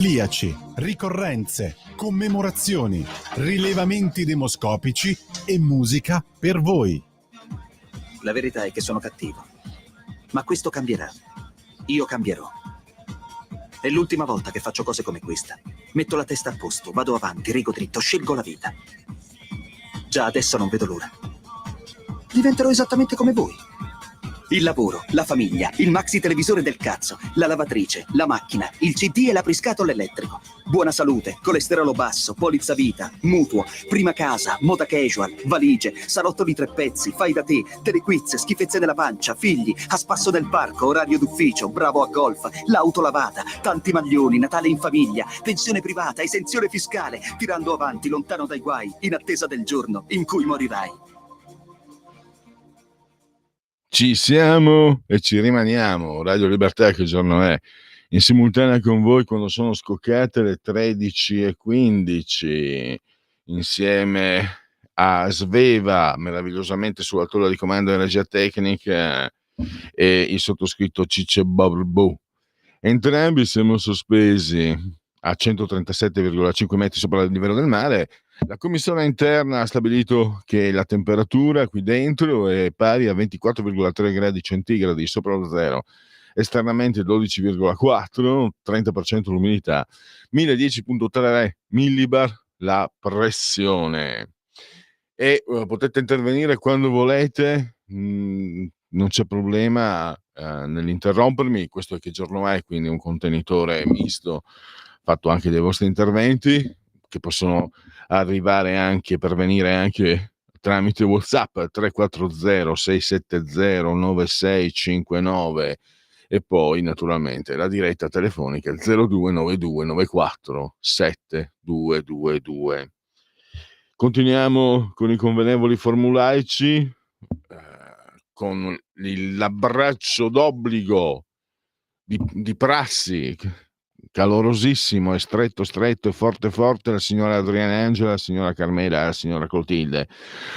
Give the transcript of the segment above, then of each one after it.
Iliaci, ricorrenze, commemorazioni, rilevamenti demoscopici e musica per voi. La verità è che sono cattivo, ma questo cambierà. Io cambierò. È l'ultima volta che faccio cose come questa. Metto la testa a posto, vado avanti, rigo dritto, scelgo la vita. Già adesso non vedo l'ora. Diventerò esattamente come voi. Il lavoro, la famiglia, il maxi televisore del cazzo, la lavatrice, la macchina, il CD e l'apriscatole elettrico. Buona salute, colesterolo basso, polizza vita, mutuo, prima casa, moda casual, valigie, salotto di 3 pezzi, fai da te, telequiz, schifezze nella pancia, figli, a spasso nel parco, orario d'ufficio, bravo a golf, l'auto lavata, tanti maglioni, Natale in famiglia, pensione privata, esenzione fiscale, tirando avanti, lontano dai guai, in attesa del giorno in cui morirai. Ci siamo e ci rimaniamo. Radio Libertà, che giorno è? In simultanea con voi quando sono scoccate le 13:15, insieme a Sveva, meravigliosamente sulla tolla di comando e regia tecnica, e il sottoscritto Cicce Babbu. Entrambi siamo sospesi a 137,5 metri sopra il livello del mare. La commissione interna ha stabilito che la temperatura qui dentro è pari a 24,3 gradi centigradi sopra lo zero, esternamente 12,4, 30% l'umidità, 1010,3 millibar la pressione. E potete intervenire quando volete, non c'è problema nell'interrompermi. Questo è Che giorno è, quindi un contenitore misto fatto anche dei vostri interventi, che possono arrivare anche, pervenire anche tramite WhatsApp 340 670 9659, e poi naturalmente la diretta telefonica 0292 94 7222. Continuiamo con i convenevoli formulaici, con l'abbraccio d'obbligo di prassi calorosissimo e stretto e forte la signora Adriana Angela, la signora Carmela e la signora Clotilde.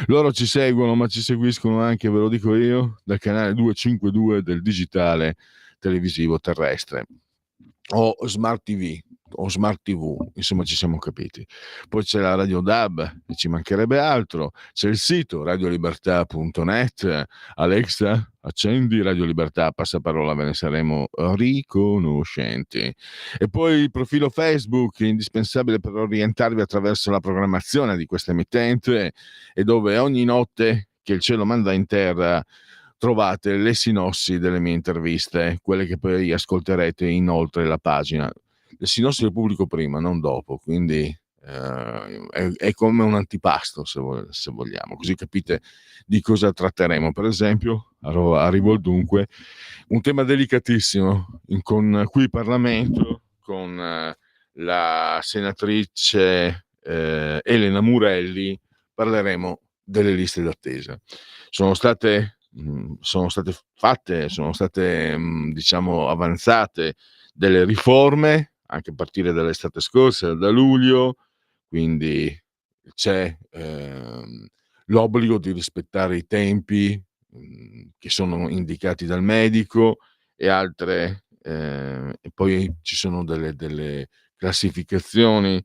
Loro ci seguono, ma ci seguiscono anche, ve lo dico io, dal canale 252 del digitale televisivo terrestre, o Smart TV, o Smart TV, insomma ci siamo capiti. Poi c'è la Radio DAB, e ci mancherebbe altro, c'è il sito radiolibertà.net. Alexa, accendi Radio Libertà, passaparola, ve ne saremo riconoscenti. E poi il profilo Facebook, indispensabile per orientarvi attraverso la programmazione di questa emittente, e dove ogni notte che il cielo manda in terra trovate le sinossi delle mie interviste, quelle che poi ascolterete inoltre la pagina. Le sinossi le pubblico prima, non dopo, quindi è come un antipasto, se vogliamo, così capite di cosa tratteremo. Per esempio, arrivo al dunque, un tema delicatissimo con qui Parlamento, con la senatrice Elena Murelli, parleremo delle liste d'attesa. Sono state fatte, diciamo avanzate delle riforme anche a partire dall'estate scorsa, da luglio, quindi c'è l'obbligo di rispettare i tempi che sono indicati dal medico, e altre, e poi ci sono delle classificazioni.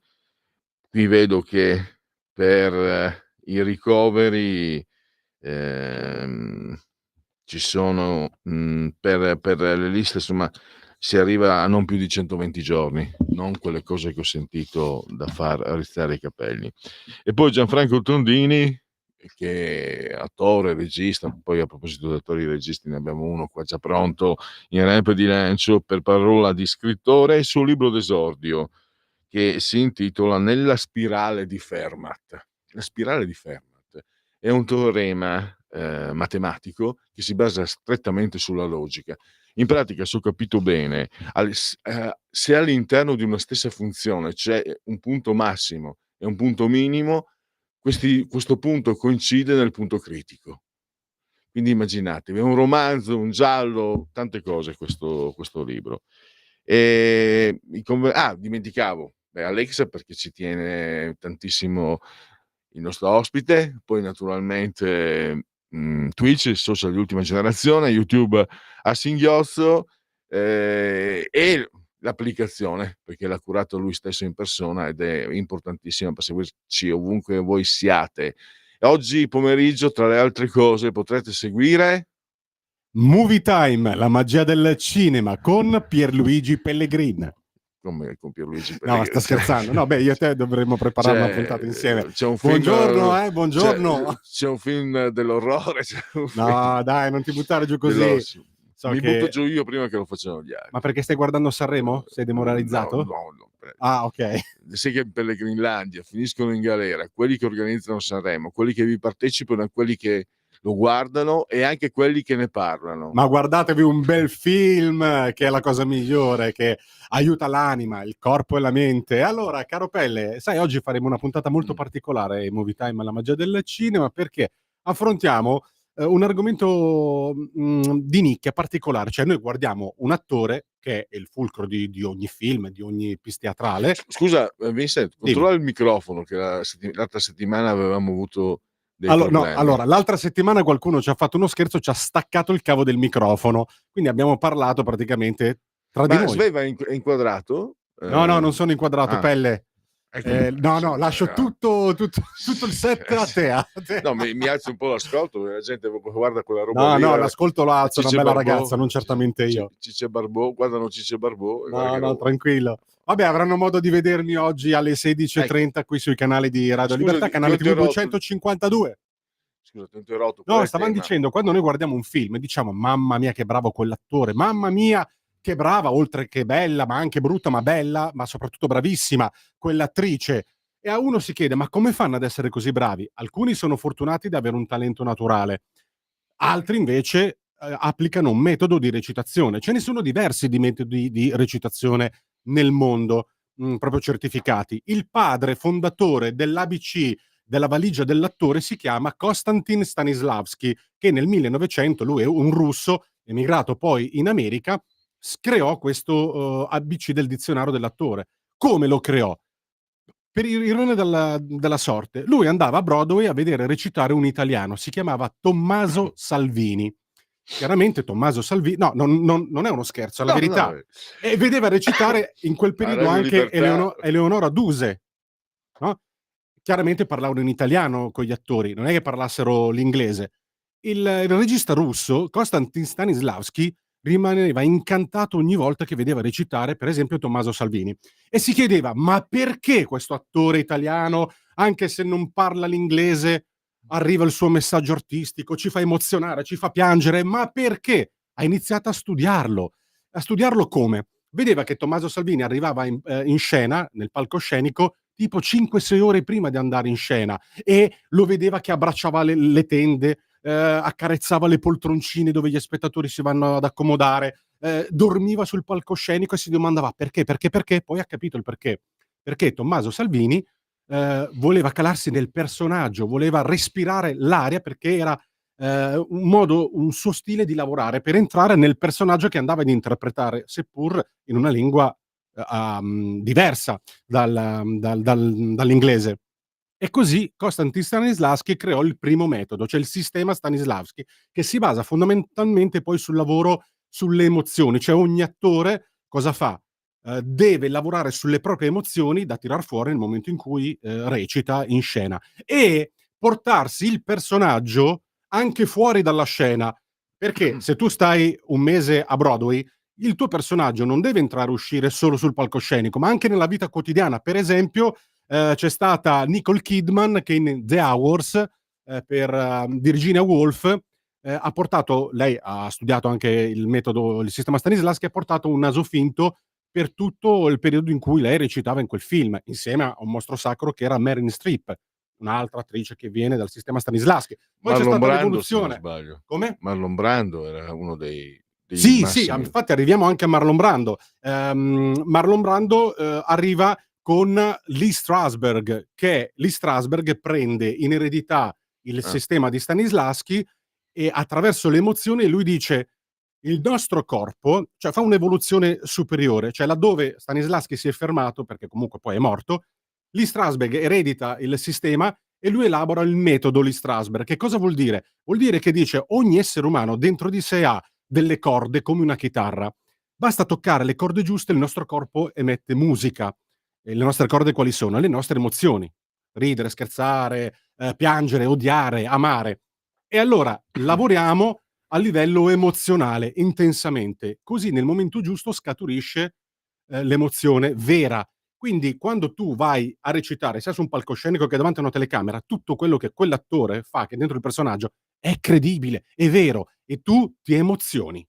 Qui vedo che per i ricoveri ci sono per le liste, insomma, si arriva a non più di 120 giorni, non quelle cose che ho sentito da far rizzare i capelli. E poi Gianfranco Tondini, che è attore, regista. Poi a proposito di attori e registi, ne abbiamo uno qua già pronto in rampa di lancio per parola di scrittore, il suo libro d'esordio, che si intitola Nella spirale di Fermat. La spirale di Fermat è un teorema matematico che si basa strettamente sulla logica. In pratica, se ho capito bene, se all'interno di una stessa funzione c'è un punto massimo e un punto minimo, questo punto coincide nel punto critico. Quindi immaginatevi, è un romanzo, un giallo, tante cose questo libro. Dimenticavo, Alexa, perché ci tiene tantissimo il nostro ospite, poi naturalmente Twitch, il social di ultima generazione, YouTube a singhiozzo, e l'applicazione, perché l'ha curato lui stesso in persona ed è importantissima per seguirci ovunque voi siate. Oggi pomeriggio, tra le altre cose, potrete seguire Movie Time, la magia del cinema con Pierluigi Pellegrin. come con Pierluigi No, Pellegrini. sto scherzando. No, beh, io e te dovremmo preparare una puntata insieme. C'è un film, Buongiorno, buongiorno. C'è un film dell'orrore. No, dai, non ti buttare giù così. So Mi che... butto giù io prima che lo facciano gli altri. Ma perché stai guardando Sanremo? Sei demoralizzato? No. Ah, ok. Sai che in Pellegrinlandia finiscono in galera quelli che organizzano Sanremo, quelli che vi partecipano e quelli che lo guardano e anche quelli che ne parlano. Ma guardatevi un bel film, che è la cosa migliore, che aiuta l'anima, il corpo e la mente. Allora, caro Pelle, sai, oggi faremo una puntata molto particolare in Movie Time alla magia del cinema, perché affrontiamo un argomento di nicchia particolare. Cioè, noi guardiamo un attore che è il fulcro di ogni film, di ogni pista teatrale. Scusa, Vincent, controlla il microfono, che l'altra settimana avevamo avuto dei problemi. Allora, l'altra settimana qualcuno ci ha fatto uno scherzo, ci ha staccato il cavo del microfono, quindi abbiamo parlato praticamente tra di noi. Sveva è inquadrato? No, non sono inquadrato, Pelle. No, lascio tutto il set a te. No, mi alzo un po' l'ascolto, la gente guarda quella roba lì. No, l'ascolto lo alzo, una bella ragazza, non certamente io. Cicce Barbò, guardano Cicce Barbò. No, tranquillo. Vabbè, avranno modo di vedermi oggi alle 16:30 qui sui canali di Radio Libertà, canale TV 252. Scusa, ti ho interrotto. No, stavamo dicendo, quando noi guardiamo un film diciamo, mamma mia che bravo quell'attore, mamma mia che brava, oltre che bella, ma anche brutta, ma bella, ma soprattutto bravissima, quell'attrice. E a uno si chiede, ma come fanno ad essere così bravi? Alcuni sono fortunati ad avere un talento naturale, altri invece applicano un metodo di recitazione. Ce ne sono diversi di metodi di recitazione nel mondo, proprio certificati. Il padre fondatore dell'ABC, della valigia dell'attore, si chiama Konstantin Stanislavski, che nel 1900, lui è un russo, emigrato poi in America, creò questo ABC del dizionario dell'attore. Come lo creò? Per ironia della sorte, lui andava a Broadway a vedere recitare un italiano, si chiamava Tommaso Salvini. Chiaramente Tommaso Salvini, no, non è uno scherzo, è la verità. No. E vedeva recitare in quel periodo anche Eleonora Duse, no? Chiaramente parlavano in italiano con gli attori, non è che parlassero l'inglese. Il regista russo, Konstantin Stanislavski, rimaneva incantato ogni volta che vedeva recitare, per esempio, Tommaso Salvini. E si chiedeva, ma perché questo attore italiano, anche se non parla l'inglese, arriva il suo messaggio artistico, ci fa emozionare, ci fa piangere, ma perché? Ha iniziato a studiarlo. A studiarlo come? Vedeva che Tommaso Salvini arrivava in scena, nel palcoscenico, tipo 5-6 ore prima di andare in scena, e lo vedeva che abbracciava le tende, accarezzava le poltroncine dove gli spettatori si vanno ad accomodare, dormiva sul palcoscenico e si domandava perché, poi ha capito il perché. Perché Tommaso Salvini voleva calarsi nel personaggio, voleva respirare l'aria, perché era un suo stile di lavorare per entrare nel personaggio che andava ad interpretare, seppur in una lingua diversa dall'inglese. E così Konstantin Stanislavski creò il primo metodo, cioè il sistema Stanislavski, che si basa fondamentalmente poi sul lavoro sulle emozioni. Cioè ogni attore cosa fa? Deve lavorare sulle proprie emozioni da tirar fuori nel momento in cui recita in scena, e portarsi il personaggio anche fuori dalla scena, perché se tu stai un mese a Broadway, il tuo personaggio non deve entrare e uscire solo sul palcoscenico, ma anche nella vita quotidiana. Per esempio, c'è stata Nicole Kidman che in The Hours per Virginia Woolf ha portato, lei ha studiato anche il sistema Stanislavski, ha portato un naso finto per tutto il periodo in cui lei recitava in quel film, insieme a un mostro sacro che era Meryl Streep, un'altra attrice che viene dal sistema Stanislavski. Poi c'è stata l'evoluzione. Se non sbaglio. Come? Marlon Brando era uno dei sì, infatti arriviamo anche a Marlon Brando. Marlon Brando arriva con Lee Strasberg, che Lee Strasberg prende in eredità il sistema di Stanislavski, e attraverso le emozioni lui dice il nostro corpo, cioè fa un'evoluzione superiore, cioè laddove Stanislavski si è fermato, perché comunque poi è morto, Lee Strasberg eredita il sistema e lui elabora il metodo Lee Strasberg. Che cosa vuol dire? Vuol dire che dice ogni essere umano dentro di sé ha delle corde come una chitarra. Basta toccare le corde giuste, il nostro corpo emette musica. E le nostre corde quali sono? Le nostre emozioni. Ridere, scherzare, piangere, odiare, amare. E allora lavoriamo a livello emozionale, intensamente. Così nel momento giusto scaturisce l'emozione vera. Quindi quando tu vai a recitare, sia su un palcoscenico che davanti a una telecamera, tutto quello che quell'attore fa, che è dentro il personaggio, è credibile, è vero, e tu ti emozioni.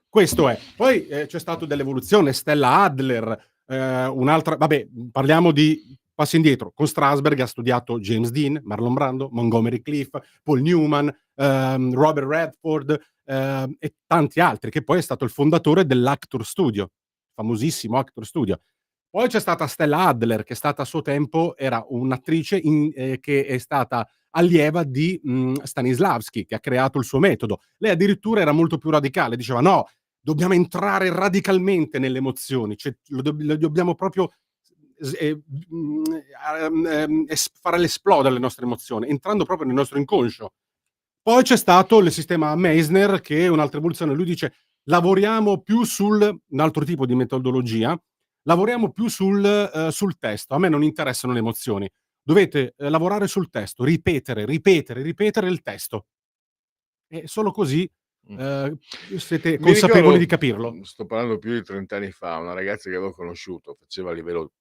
Questo è. Poi c'è stato dell'evoluzione, Stella Adler, un'altra, vabbè, parliamo di passi indietro. Con Strasberg ha studiato James Dean, Marlon Brando, Montgomery Clift, Paul Newman, Robert Redford, e tanti altri, che poi è stato il fondatore dell'Actor Studio, famosissimo Actor Studio. Poi c'è stata Stella Adler, che è stata a suo tempo, era un'attrice che è stata allieva di Stanislavski, che ha creato il suo metodo. Lei addirittura era molto più radicale, diceva: "No, dobbiamo entrare radicalmente nelle emozioni, cioè lo dobbiamo proprio farle esplodere le nostre emozioni, entrando proprio nel nostro inconscio". Poi c'è stato il sistema Meissner, che è un'altra evoluzione. Lui dice: lavoriamo più un altro tipo di metodologia, lavoriamo più sul testo. A me non interessano le emozioni. Dovete lavorare sul testo, ripetere, ripetere, ripetere il testo. E solo così Mm. siete Mi consapevoli ricordo, di capirlo. sto parlando più di 30 anni fa, una ragazza che avevo conosciuto, faceva a livello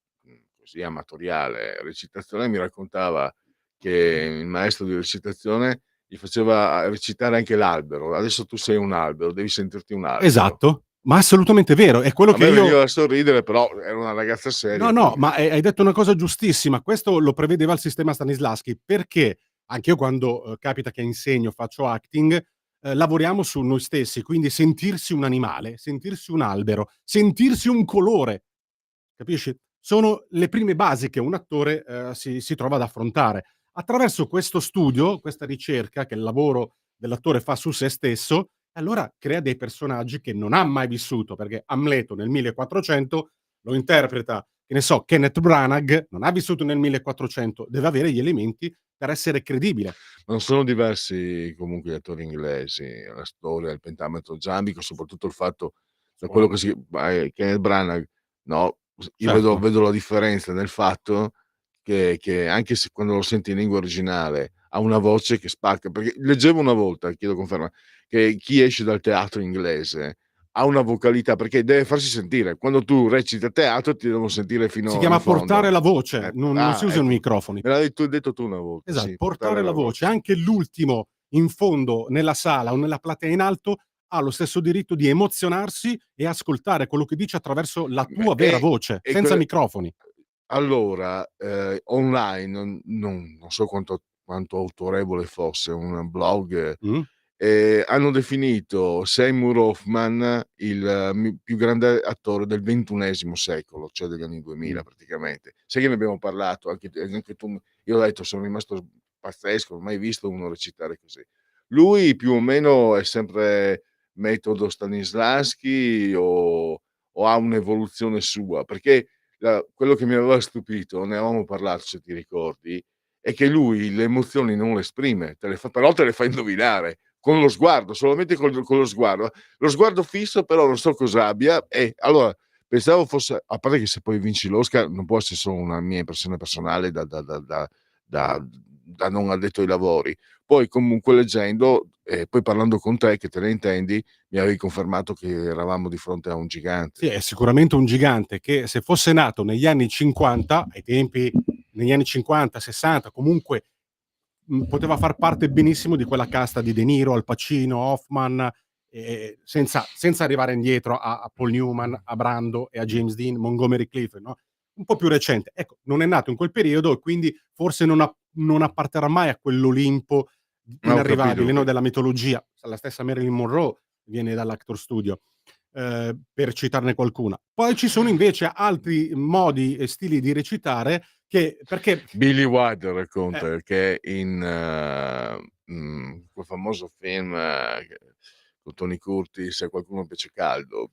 così amatoriale recitazione, mi raccontava che il maestro di recitazione gli faceva recitare anche l'albero. Adesso tu sei un albero, devi sentirti un albero. Esatto, ma assolutamente vero. È quello A che me io veniva da sorridere, però era una ragazza no, seria, no, quindi ma hai detto una cosa giustissima. Questo lo prevedeva il sistema Stanislavski, perché anch'io quando, capita che insegno, faccio acting, lavoriamo su noi stessi, quindi sentirsi un animale, sentirsi un albero, sentirsi un colore, capisci? Sono le prime basi che un attore, si trova ad affrontare. Attraverso questo studio, questa ricerca che il lavoro dell'attore fa su se stesso, allora crea dei personaggi che non ha mai vissuto, perché Amleto nel 1400 lo interpreta, che ne so, Kenneth Branagh, non ha vissuto nel 1400, deve avere gli elementi per essere credibile. non sono diversi comunque gli attori inglesi, la storia, il pentametro zambico, soprattutto il fatto da quello che Sono si Kenneth Branagh, no, io vedo certo. vedo la differenza nel fatto che anche se quando lo senti in lingua originale ha una voce che spacca, perché leggevo una volta, chiedo conferma, che chi esce dal teatro inglese ha una vocalità, perché deve farsi sentire. Quando tu reciti a teatro ti devono sentire Si fino in chiama portare fondo. la voce, non si usano i Ecco, microfoni. me l'hai detto tu una volta, Esatto, sì, portare portare la la voce. voce. Anche l'ultimo in fondo nella sala o nella platea in alto ha lo stesso diritto di emozionarsi e ascoltare quello che dice attraverso la tua vera voce, E senza que microfoni. allora, online non so quanto autorevole fosse un blog, Mh? hanno definito Seymour Hoffman il più grande attore del XXI secolo, cioè degli anni Mh. 2000 praticamente. Sai che ne abbiamo parlato anche tu, io ho detto: "Sono rimasto pazzesco, non ho mai visto uno recitare così". Lui più o meno è sempre metodo Stanislavski o ha un'evoluzione sua? Perché quello che mi aveva stupito, ne avevamo parlato se ti ricordi, è che lui le emozioni non le esprime, te le fa indovinare con lo sguardo, solamente con lo sguardo. Lo sguardo fisso però non so cosa abbia e allora pensavo fosse, a parte che se poi vinci l'Oscar non può essere solo una mia impressione personale da non addetto ai lavori. Poi comunque leggendo e poi parlando con te che te ne intendi, mi avevi confermato che eravamo di fronte a un gigante. Sì, è sicuramente un gigante che se fosse nato negli anni '50, ai tempi negli anni '50, '60, comunque, poteva far parte benissimo di quella casta di De Niro, Al Pacino, Hoffman, senza arrivare indietro a Paul Newman, a Brando e a James Dean, Montgomery Clift, no, un po' più recente. Ecco, non è nato in quel periodo e quindi forse non apparterà mai a quell'Olimpo Ho capito inarrivabile, no, che della mitologia. La stessa Marilyn Monroe viene dall'Actor Studio, per citarne qualcuna. Poi ci sono invece altri modi e stili di recitare che perché Billy Wilder eh, racconta che in, quel famoso film, con Tony Curtis, "A qualcuno piace caldo",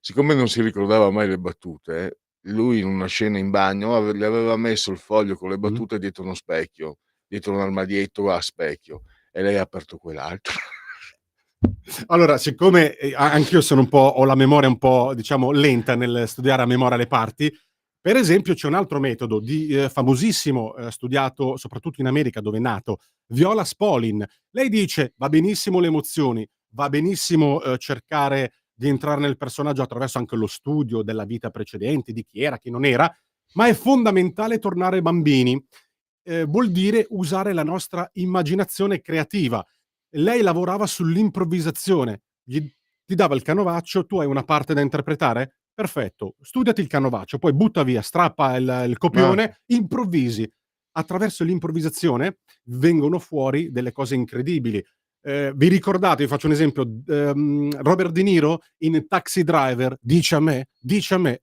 siccome non si ricordava mai le battute, lui in una scena in bagno le aveva messo il foglio con le mh, battute dietro uno specchio, dietro un armadietto a specchio, e lei ha aperto quell'altro. Allora, siccome anch'io sono un po', ho la memoria un po', diciamo, lenta nel studiare a memoria le parti, per esempio c'è un altro metodo famosissimo, studiato soprattutto in America dove è nato, Viola Spolin. Lei dice: va benissimo le emozioni, va benissimo cercare di entrare nel personaggio attraverso anche lo studio della vita precedente, di chi era, chi non era, ma è fondamentale tornare bambini. Vuol dire usare la nostra immaginazione creativa. Lei lavorava sull'improvvisazione, ti dava il canovaccio, tu hai una parte da interpretare? Perfetto, studiati il canovaccio, poi butta via, strappa il copione, improvvisi. Attraverso l'improvvisazione vengono fuori delle cose incredibili. Vi ricordate, vi faccio un esempio, Robert De Niro in Taxi Driver, dice a me,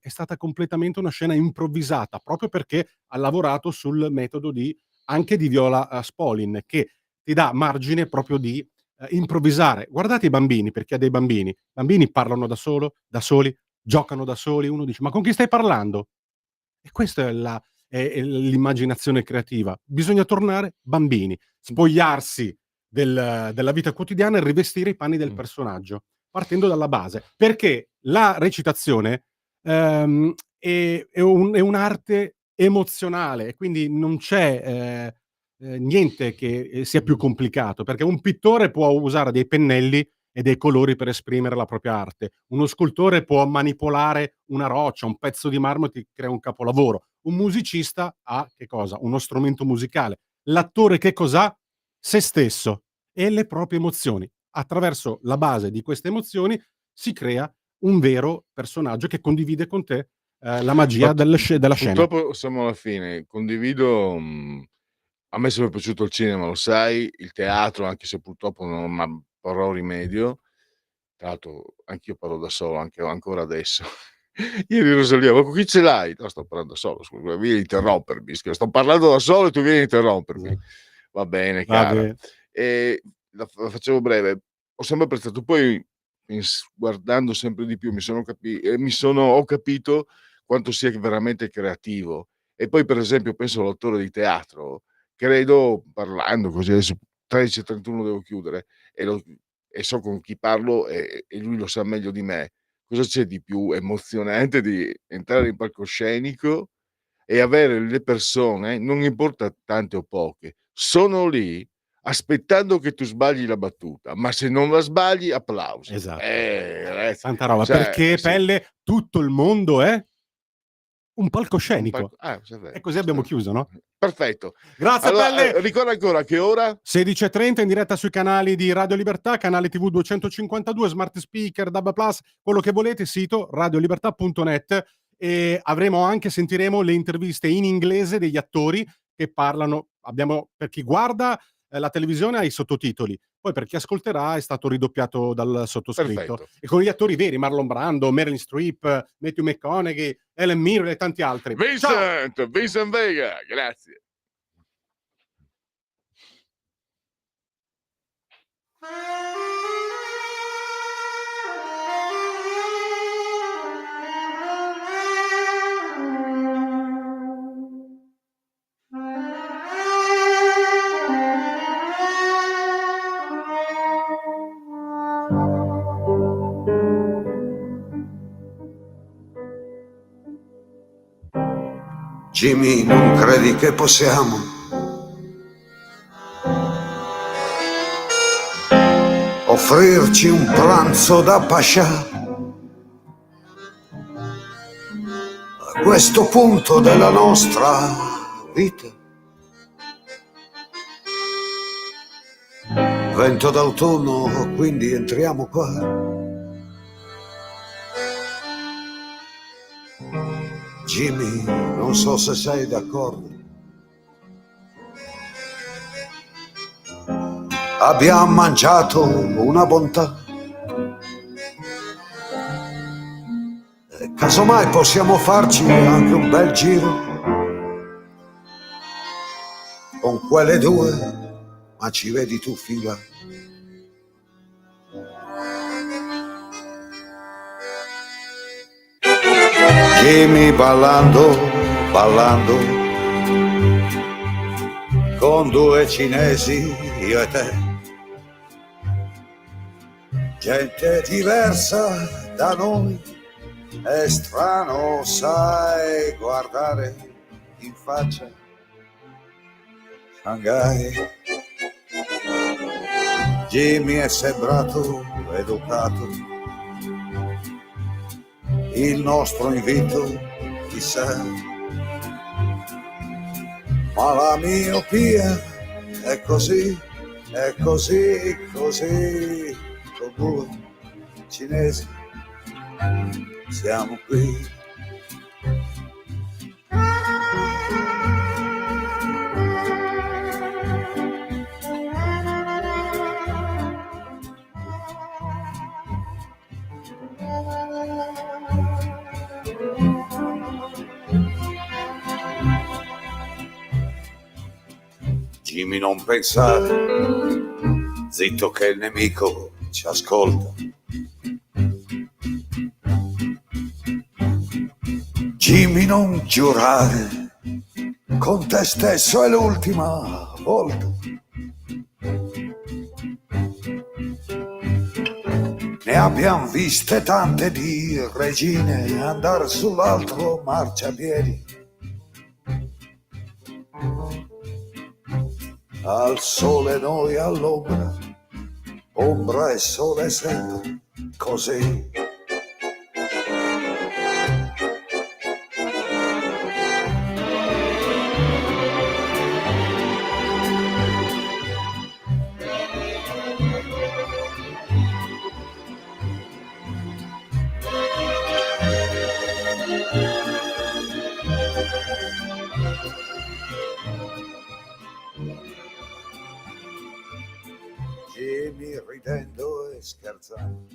è stata completamente una scena improvvisata, proprio perché ha lavorato sul metodo anche di Viola Spolin, che ti dà margine proprio di improvvisare. Guardate i bambini, perché ha dei bambini. I bambini parlano da soli, giocano da soli. Uno dice: ma con chi stai parlando? E questa è l'immaginazione creativa. Bisogna tornare bambini, spogliarsi della vita quotidiana e rivestire i panni del personaggio, partendo dalla base. Perché la recitazione è un'arte emozionale, e quindi non c'è niente che sia più complicato, perché un pittore può usare dei pennelli e dei colori per esprimere la propria arte. Uno scultore può manipolare una roccia, un pezzo di marmo, e ti crea un capolavoro. Un musicista ha che cosa? Uno strumento musicale. L'attore che cos'ha? Se stesso e le proprie emozioni. Attraverso la base di queste emozioni si crea un vero personaggio che condivide con te la magia della scena. Purtroppo siamo alla fine. Condivido. A me è sempre piaciuto il cinema, lo sai, il teatro, anche se purtroppo non ma porrò rimedio. Tra l'altro anch'io parlo da solo, ancora adesso. Ieri Rosalia: "Ma con chi ce l'hai?" "No, sto parlando da solo, scusa, non vieni a interrompermi, sto parlando da solo e tu vieni a interrompermi." Va bene cara. Vabbè. La facevo breve. Ho sempre apprezzato, poi guardando sempre di più ho capito quanto sia veramente creativo. E poi per esempio penso all'attore di teatro, credo, parlando così adesso 13:31 devo chiudere e so con chi parlo e lui lo sa meglio di me. Cosa c'è di più emozionante di entrare in palcoscenico e avere le persone, non importa tante o poche, sono lì aspettando che tu sbagli la battuta, ma se non la sbagli applausi. Esatto. Ragazzi, Tanta roba, cioè perché sì, Pelle, tutto il mondo è un un palcoscenico. palco sì è E vero, così abbiamo chiuso, no? perfetto. Grazie Allora, Pelle! ricorda ancora a che ora? 16:30 in diretta sui canali di Radio Libertà, canale TV 252, smart speaker, DAB+, quello che volete, sito radiolibertà.net, e sentiremo le interviste in inglese degli attori che parlano. Per chi guarda la televisione ha i sottotitoli, poi per chi ascolterà è stato ridoppiato dal sottoscritto. Perfetto. E con gli attori veri, Marlon Brando, Meryl Streep, Matthew McConaughey, Helen Mirren e tanti altri. Ciao! Vincent Vega, grazie. Jimmy, non credi che possiamo offrirci un pranzo da pascià a questo punto della nostra vita? Vento d'autunno, quindi entriamo qua. Jimmy, non so se sei d'accordo. Abbiamo mangiato una bontà. Casomai possiamo farci anche un bel giro con quelle due, ma ci vedi tu fin là. Jimmy ballando, ballando, con due cinesi, io e te. gente diversa da noi, è strano, sai, guardare in faccia Shanghai. Jimmy è sembrato educato, il nostro invito, chissà, ma la miopia è così, così, con due cinesi siamo qui. Jimmy, non pensare, zitto che il nemico ci ascolta. Jimmy, non giurare, con te stesso è l'ultima volta. Ne abbiamo viste tante di regine andare sull'altro marciapiedi. Al sole noi all'ombra, ombra e sole sempre, così. Jimmy ridendo e scherzando.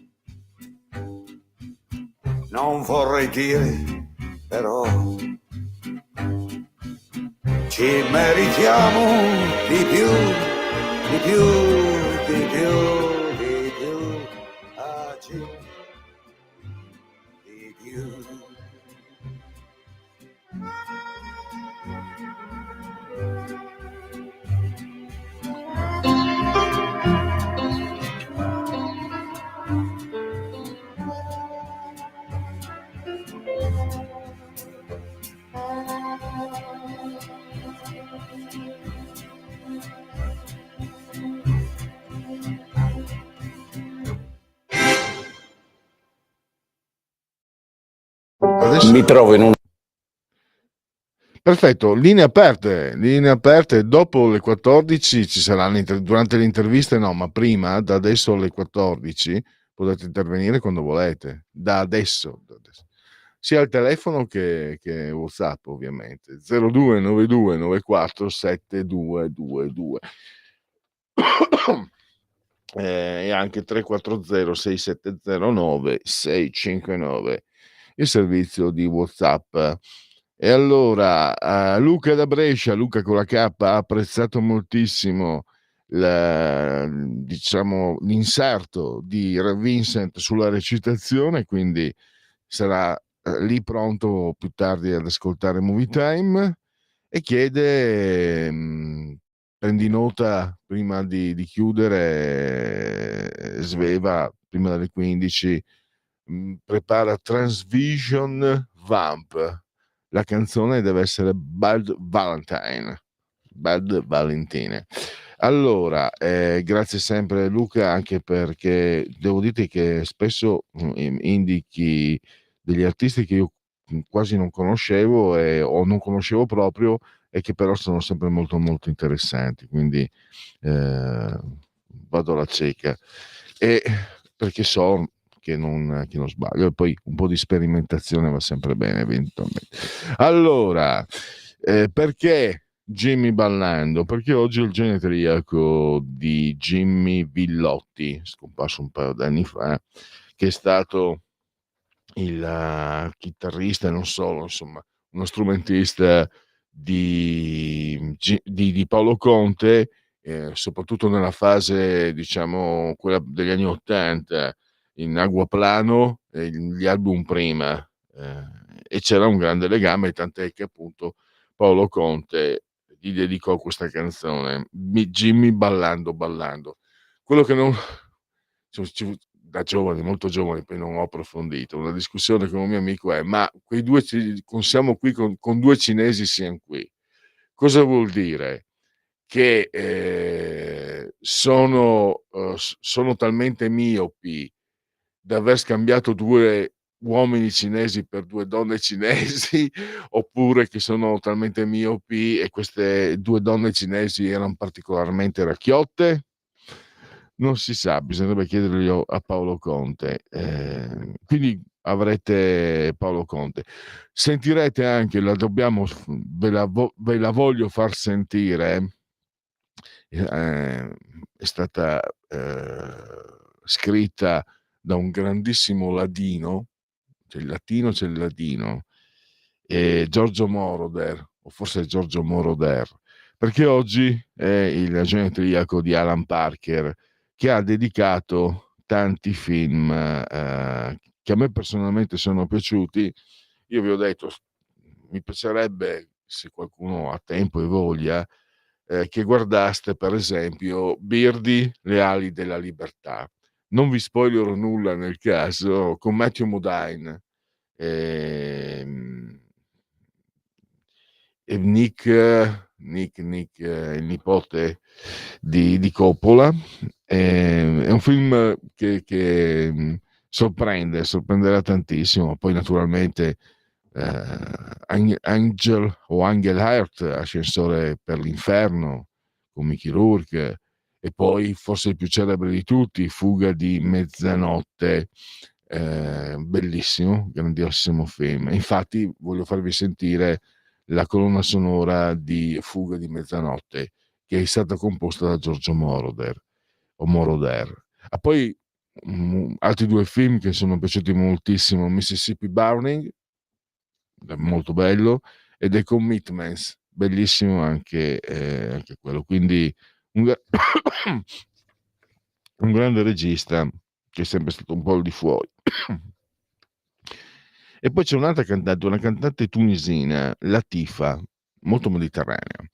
Non vorrei dire, però ci meritiamo di più, di più, di più, di più. Ah, Jimmy, di più. Adesso... Mi trovo in un... Perfetto, linee aperte, dopo le 14 ci saranno, durante le interviste no, ma prima, da adesso alle 14, potete intervenire quando volete, da adesso. Sia al telefono che WhatsApp ovviamente, 0292 94 7222 e anche 340 6709 659 il servizio di WhatsApp. E allora Luca da Brescia, Luca con la K, ha apprezzato moltissimo diciamo, l'inserto di Re Vincent sulla recitazione, quindi sarà lì pronto più tardi ad ascoltare Movie Time, e chiede prendi nota prima di chiudere, Sveva prima delle 15 prepara Transvision Vamp. La canzone deve essere Bad Valentine. Allora, grazie sempre Luca, anche perché devo dirti che spesso indichi degli artisti che io quasi non conoscevo o non conoscevo proprio, e che però sono sempre molto molto interessanti, quindi vado alla cieca, e perché so che non sbaglio, e poi un po' di sperimentazione va sempre bene eventualmente. Allora, perché Jimmy ballando? Perché oggi è il genetriaco di Jimmy Villotti, scomparso un paio d'anni fa, che è stato il chitarrista, non solo, insomma, uno strumentista di Paolo Conte, soprattutto nella fase, diciamo, quella degli anni '80, in Aguaplano, gli album prima, e c'era un grande legame, tant'è che appunto Paolo Conte gli dedicò questa canzone, Jimmy ballando. Quello che non da giovane, molto giovane, poi non ho approfondito. Una discussione con un mio amico è: ma quei due, siamo qui con due cinesi, siamo qui. Cosa vuol dire? Che sono talmente miopi da aver scambiato due uomini cinesi per due donne cinesi, oppure che sono talmente miopi e queste due donne cinesi erano particolarmente racchiotte? Non si sa, bisognerebbe chiederglielo a Paolo Conte. Quindi avrete Paolo Conte. Sentirete anche, ve la voglio far sentire, è stata scritta da un grandissimo ladino, c'è il latino, c'è il ladino, Giorgio Moroder, o forse Giorgio Moroder, perché oggi è il genetriaco di Alan Parker, che ha dedicato tanti film che a me personalmente sono piaciuti. Io vi ho detto, mi piacerebbe, se qualcuno ha tempo e voglia, che guardaste per esempio Birdy, Le ali della libertà. Non vi spoilerò nulla nel caso, con Matthew Modine e Nick, il nipote di Coppola. È un film che sorprenderà tantissimo. Poi naturalmente Angel Heart, Ascensore per l'inferno, con Mickey Rourke, e poi forse il più celebre di tutti, Fuga di mezzanotte, bellissimo, grandiosissimo film. Infatti voglio farvi sentire la colonna sonora di Fuga di mezzanotte, che è stata composta da Giorgio Moroder. Poi altri due film che sono piaciuti moltissimo: Mississippi Burning, molto bello, e The Commitments, bellissimo anche quello. Quindi un grande regista che è sempre stato un po' al di fuori. E poi c'è un'altra cantante, una cantante tunisina, Latifa, molto mediterranea.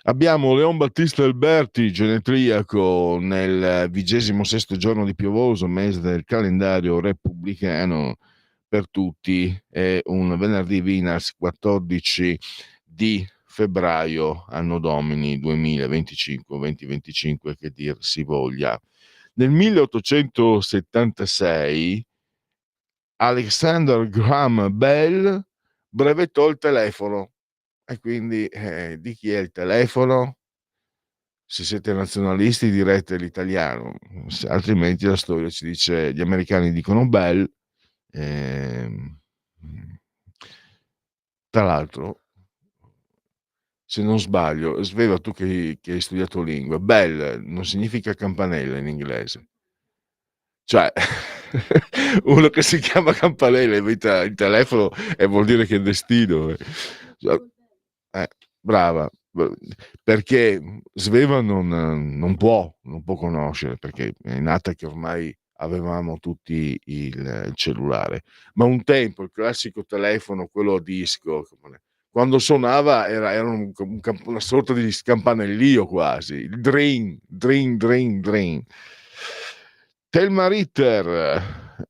Abbiamo Leon Battista Alberti, genetriaco, nel 26° giorno di piovoso mese del calendario repubblicano per tutti, è un venerdì Vinas, 14 di febbraio, anno domini 2025, che dir si voglia. Nel 1876 Alexander Graham Bell brevettò il telefono. E quindi di chi è il telefono? Se siete nazionalisti direte l'italiano, altrimenti la storia ci dice, gli americani dicono Bell. Tra l'altro, se non sbaglio, Sveva, tu che hai studiato lingue, Bell non significa campanella in inglese. Cioè, uno che si chiama campanella inventa il telefono e vuol dire che è destino. Brava, perché Sveva non può conoscere, perché è nata che ormai avevamo tutti il cellulare, ma un tempo il classico telefono, quello a disco, quando suonava era una sorta di campanellio quasi, il dring, dring, dring, dring. Thelma Ritter,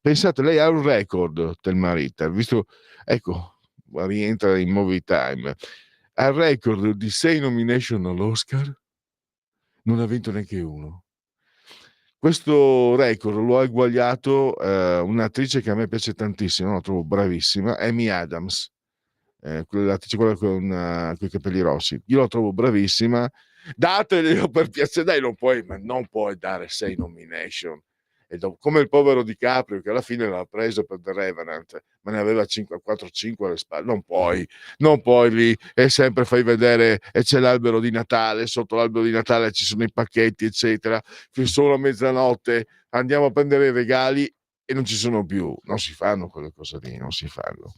pensate, lei ha un record, Thelma Ritter, visto, ecco, rientra in Movie Time, ha il record di 6 nomination all'Oscar, non ha vinto neanche uno. Questo record lo ha eguagliato un'attrice che a me piace tantissimo, la trovo bravissima, Amy Adams, l'attrice quella con i capelli rossi. Io la trovo bravissima. Dateglielo per piacere, dai, non puoi dare 6 nomination. Come il povero DiCaprio, che alla fine l'ha preso per The Revenant, ma ne aveva 4-5 alle spalle. Non puoi lì, e sempre fai vedere, e c'è l'albero di Natale, sotto l'albero di Natale ci sono i pacchetti, eccetera, sono a mezzanotte, andiamo a prendere i regali e non ci sono più. Non si fanno quelle cose lì, non si fanno.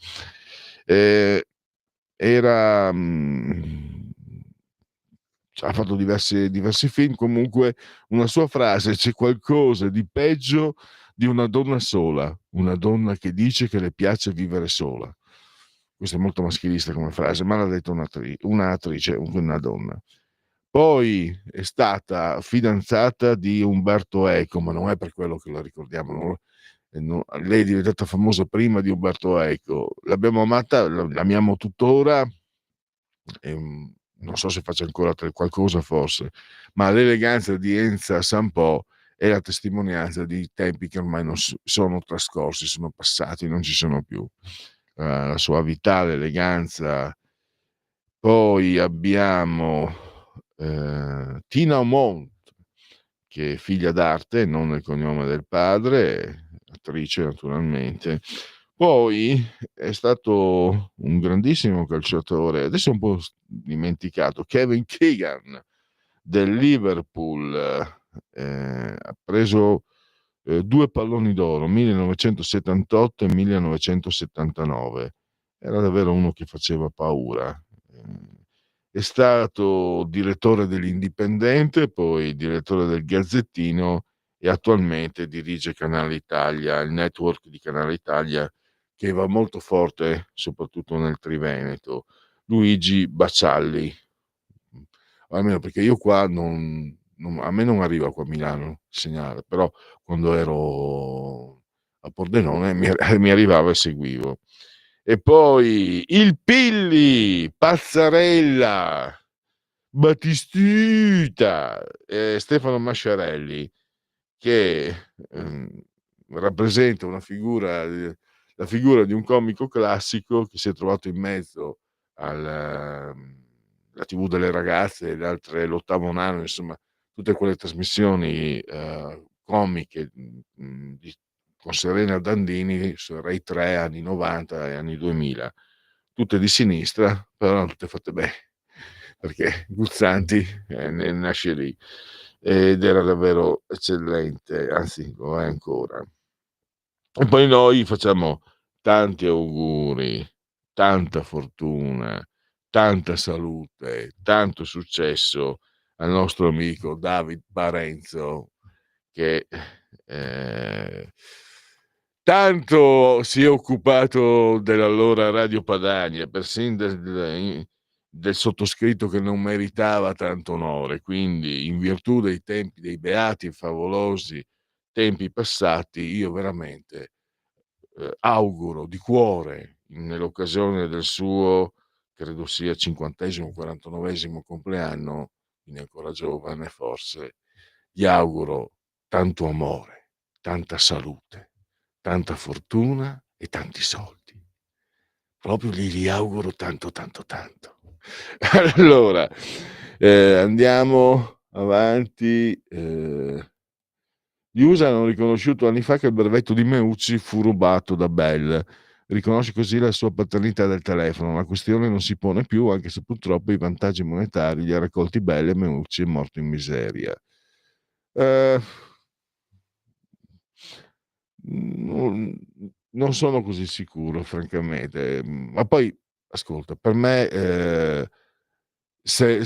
Ha fatto diversi film. Comunque una sua frase: c'è qualcosa di peggio di una donna sola, una donna che dice che le piace vivere sola. Questo è molto maschilista come frase, ma l'ha detto un'attrice, una donna. Poi è stata fidanzata di Umberto Eco, ma non è per quello che la ricordiamo. Lei è diventata famosa prima di Umberto Eco. L'abbiamo amata, l'amiamo tuttora. Non so se faccia ancora qualcosa, forse, ma l'eleganza di Enza Sampo è la testimonianza di tempi che ormai non sono trascorsi, sono passati, non ci sono più. La soavità, l'eleganza. Poi abbiamo Tina Aumont, che è figlia d'arte, non il cognome del padre, attrice naturalmente. Poi è stato un grandissimo calciatore, adesso è un po' dimenticato, Kevin Keegan del Liverpool, ha preso 2 palloni d'oro, 1978 e 1979. Era davvero uno che faceva paura. È stato direttore dell'Indipendente, poi direttore del Gazzettino e attualmente dirige Canale Italia, il network di Canale Italia che va molto forte soprattutto nel Triveneto. Luigi Baccialli, almeno perché io qua a me non arriva qua a Milano il segnale, però quando ero a Pordenone mi arrivava e seguivo. E poi il Pilli, Pazzarella, Battistuta, Stefano Masciarelli, che rappresenta la figura di un comico classico che si è trovato in mezzo alla TV delle ragazze e le altre, l'Ottavo Nano, insomma tutte quelle trasmissioni comiche con Serena Dandini su Rai 3 anni 90 e anni 2000, tutte di sinistra, però tutte fatte bene, perché Guzzanti ne nasce lì ed era davvero eccellente, anzi lo è ancora. E poi noi facciamo tanti auguri, tanta fortuna, tanta salute, tanto successo al nostro amico David Parenzo, che tanto si è occupato dell'allora Radio Padania, persino del sottoscritto che non meritava tanto onore. Quindi, in virtù dei tempi dei beati e favolosi tempi passati, io veramente auguro di cuore, nell'occasione del suo, credo sia 50° 49° compleanno, quindi ancora giovane forse, gli auguro tanto amore, tanta salute, tanta fortuna e tanti soldi. Proprio gli auguro tanto, tanto, tanto. Allora, andiamo avanti. Gli USA hanno riconosciuto anni fa che il brevetto di Meucci fu rubato da Bell. Riconosce così la sua paternità del telefono. La questione non si pone più, anche se purtroppo i vantaggi monetari li ha raccolti Bell e Meucci è morto in miseria. Non sono così sicuro, francamente. Ma poi, ascolta, per me, se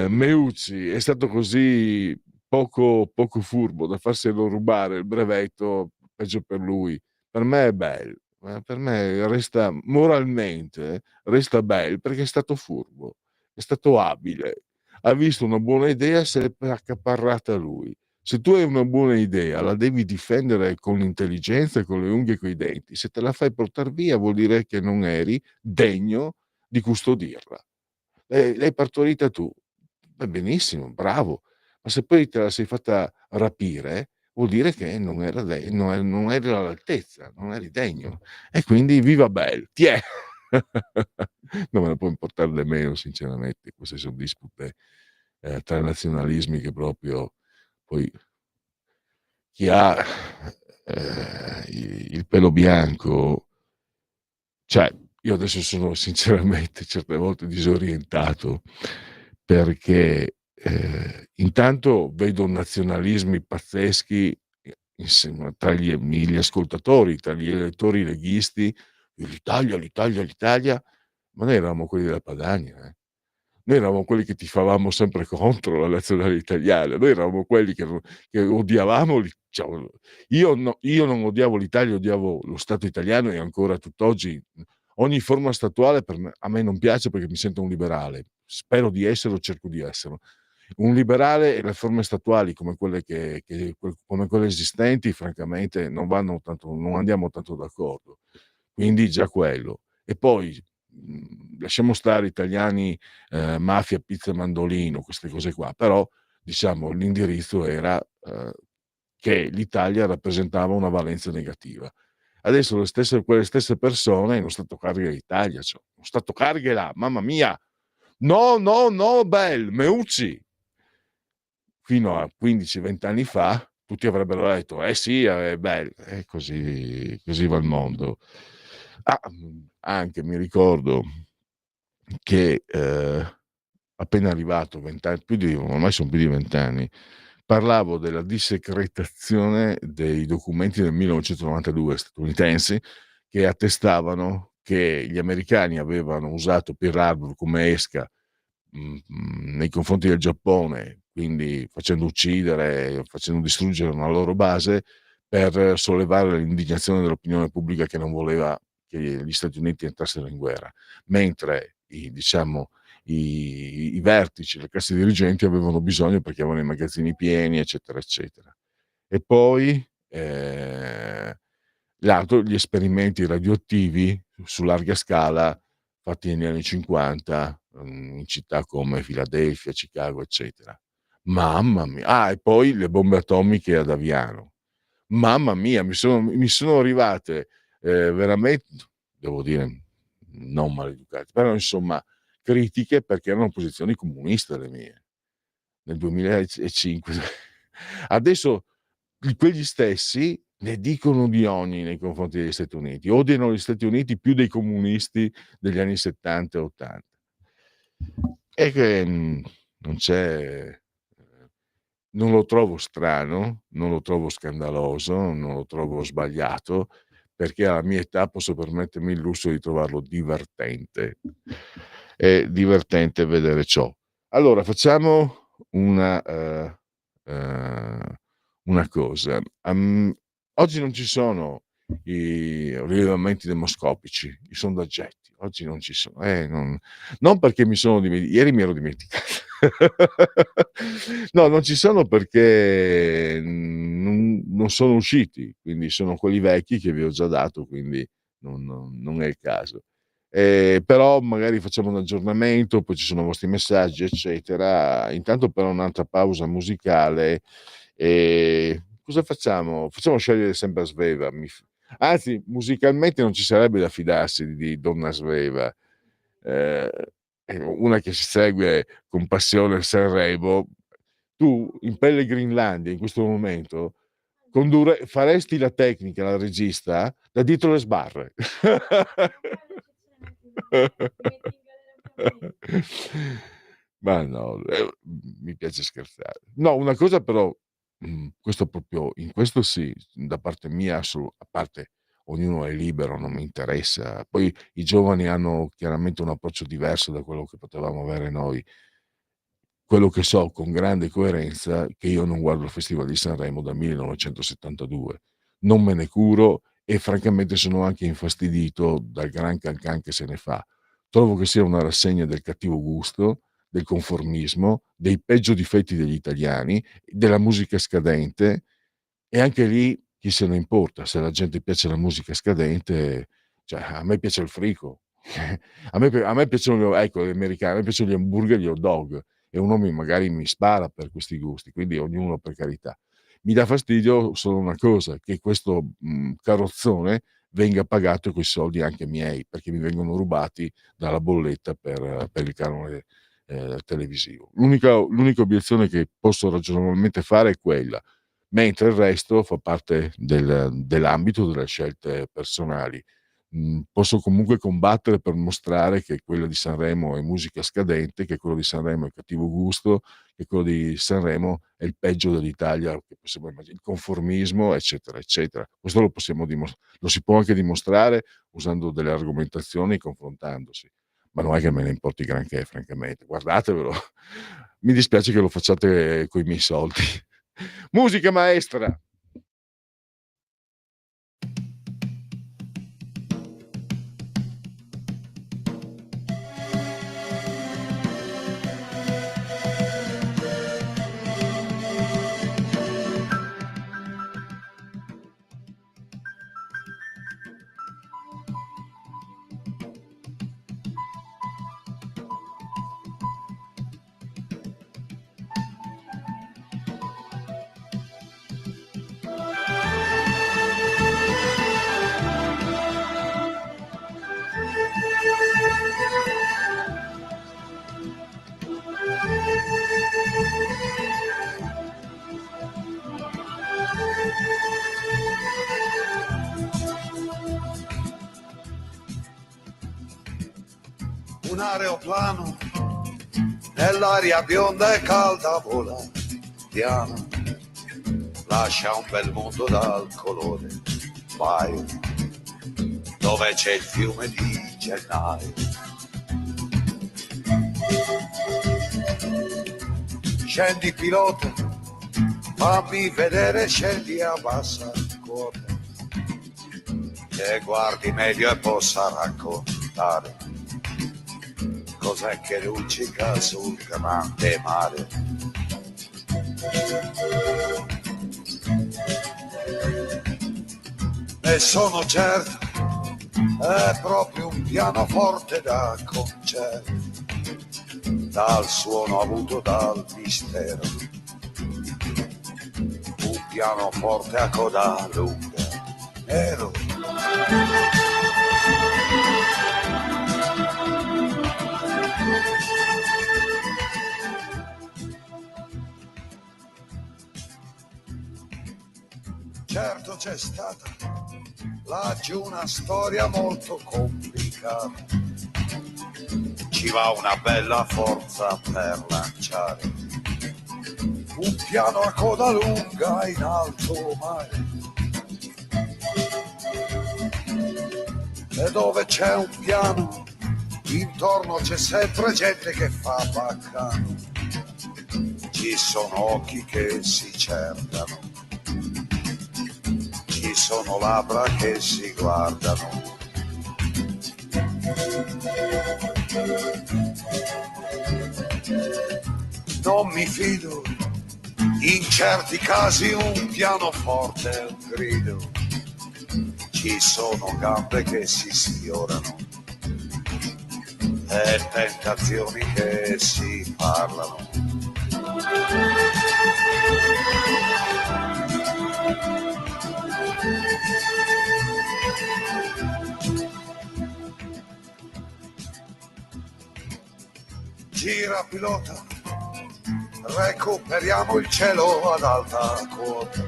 Meucci è stato così poco furbo da farselo rubare il brevetto, peggio per lui. Per me è Bell, per me resta moralmente, resta Bell perché è stato furbo, è stato abile, ha visto una buona idea, se l'è accaparrata lui. Se tu hai una buona idea, la devi difendere con l'intelligenza e con le unghie e coi denti. Se te la fai portar via, vuol dire che non eri degno di custodirla. L'hai partorita tu. Va benissimo, bravo. Ma se poi te la sei fatta rapire, vuol dire che non eri all'altezza, non eri degno. E quindi viva Bell, tiè! Non me la può importare nemmeno, sinceramente. Queste sono dispute tra nazionalismi che proprio poi chi ha il pelo bianco, cioè io adesso sono sinceramente certe volte disorientato, perché intanto vedo nazionalismi pazzeschi tra gli ascoltatori, tra gli elettori leghisti, l'Italia, ma noi eravamo quelli della Padania, Noi eravamo quelli che tifavamo sempre contro la nazionale italiana, noi eravamo quelli che odiavamo io non odiavo l'Italia, odiavo lo Stato italiano e ancora tutt'oggi ogni forma statuale a me non piace perché mi sento un liberale, spero di essere o cerco di essere. Un liberale e le forme statuali come quelle come quelle esistenti, francamente, non andiamo tanto d'accordo. Quindi già quello. E poi lasciamo stare italiani, mafia, pizza e mandolino, queste cose qua, però diciamo l'indirizzo era che l'Italia rappresentava una valenza negativa. Adesso quelle stesse persone, non sta a toccare l'Italia, cioè, non sta a toccare là, mamma mia, no, no, no, bel, Meucci. Fino a 15-20 anni fa tutti avrebbero detto: "Eh sì, beh", e così va il mondo. Anche mi ricordo che, appena arrivato 20 anni ormai son più di 20 anni, parlavo della dissecretazione dei documenti del 1992 statunitensi, che attestavano che gli americani avevano usato Pearl Harbor come esca nei confronti del Giappone, quindi facendo uccidere, facendo distruggere una loro base per sollevare l'indignazione dell'opinione pubblica che non voleva che gli Stati Uniti entrassero in guerra, mentre i vertici, le classi dirigenti avevano bisogno perché avevano i magazzini pieni, eccetera, eccetera. E poi, l'altro, gli esperimenti radioattivi su larga scala fatti negli anni '50, in città come Filadelfia, Chicago, eccetera. Mamma mia! E poi le bombe atomiche ad Aviano. Mamma mia, mi sono arrivate, verament devo dire, non maleducate, però insomma critiche perché erano posizioni comuniste le mie, nel 2005. Adesso quegli stessi ne dicono di ogni nei confronti degli Stati Uniti, odiano gli Stati Uniti più dei comunisti degli anni '70 e '80. E che, non c'è non lo trovo strano, non lo trovo scandaloso, non lo trovo sbagliato, perché alla mia età posso permettermi il lusso di trovarlo divertente. È divertente vedere ciò. Allora facciamo ehm, una cosa, oggi non ci sono i rilevamenti demoscopici, i sondaggetti, oggi non ci sono, non perché ieri mi ero dimenticato. No, non ci sono perché non sono usciti, quindi sono quelli vecchi che vi ho già dato, quindi non è il caso. Però magari facciamo un aggiornamento, poi ci sono i vostri messaggi, eccetera. Intanto però un'altra pausa musicale. Cosa facciamo? Facciamo scegliere sempre Sveva. Anzi, musicalmente non ci sarebbe da fidarsi di Donna Sveva. Ehm, è una che si segue con passione il Sanremo. Tu in Pelle Greenlandia in questo momento faresti la tecnica, la regista, da dietro le sbarre. Ma no, mi piace scherzare. No, una cosa però, questo proprio in questo sì, da parte mia a parte ognuno è libero, non mi interessa. Poi i giovani hanno chiaramente un approccio diverso da quello che potevamo avere noi. Quello che so con grande coerenza che io non guardo il Festival di Sanremo dal 1972. Non me ne curo e francamente sono anche infastidito dal gran cancan che se ne fa. Trovo che sia una rassegna del cattivo gusto, del conformismo, dei peggio difetti degli italiani, della musica scadente, e anche lì chi se ne importa, se alla gente piace la musica scadente, cioè a me piace il frico, a me piacciono, ecco, gli americani, a me piacciono gli hamburger, gli hot dog, e uno magari mi spara per questi gusti, quindi ognuno per carità. Mi dà fastidio solo una cosa, che questo, carrozzone venga pagato coi soldi anche miei, perché mi vengono rubati dalla bolletta per il canone, televisivo. L'unica obiezione che posso ragionevolmente fare è quella, mentre il resto fa parte dell'ambito delle scelte personali. Posso comunque combattere per mostrare che quella di Sanremo è musica scadente, che quello di Sanremo è cattivo gusto, che quello di Sanremo è il peggio dell'Italia che possiamo il conformismo, eccetera, eccetera. Questo lo si può anche dimostrare usando delle argomentazioni, confrontandosi, ma non è che me ne importi granché francamente. Guardatevelo. Mi dispiace che lo facciate coi miei soldi. Musica maestra. un aeroplano nell'aria bionda e calda vola piano, lascia un bel mondo dal colore vai, dove c'è il fiume di gennaio. Scendi pilota, fammi vedere, scendi a bassa quota, che guardi meglio e possa raccontare cos'è che luccica sul grande mare. Ne sono certo, è proprio un pianoforte da concerto, dal suono avuto dal mistero, un pianoforte a coda lunga, nero. Certo c'è stata laggiù una storia molto complicata, ci va una bella forza per lanciare un piano a coda lunga in alto mare, e dove c'è un piano intorno c'è sempre gente che fa baccano, ci sono occhi che si cercano, ci sono labbra che si guardano. Non mi fido, in certi casi un pianoforte è un grido, ci sono gambe che si sfiorano e tentazioni che si parlano. Gira pilota, recuperiamo il cielo ad alta quota,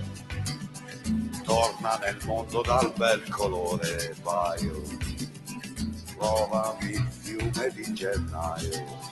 torna nel mondo dal bel colore baio, provami il fiume di gennaio.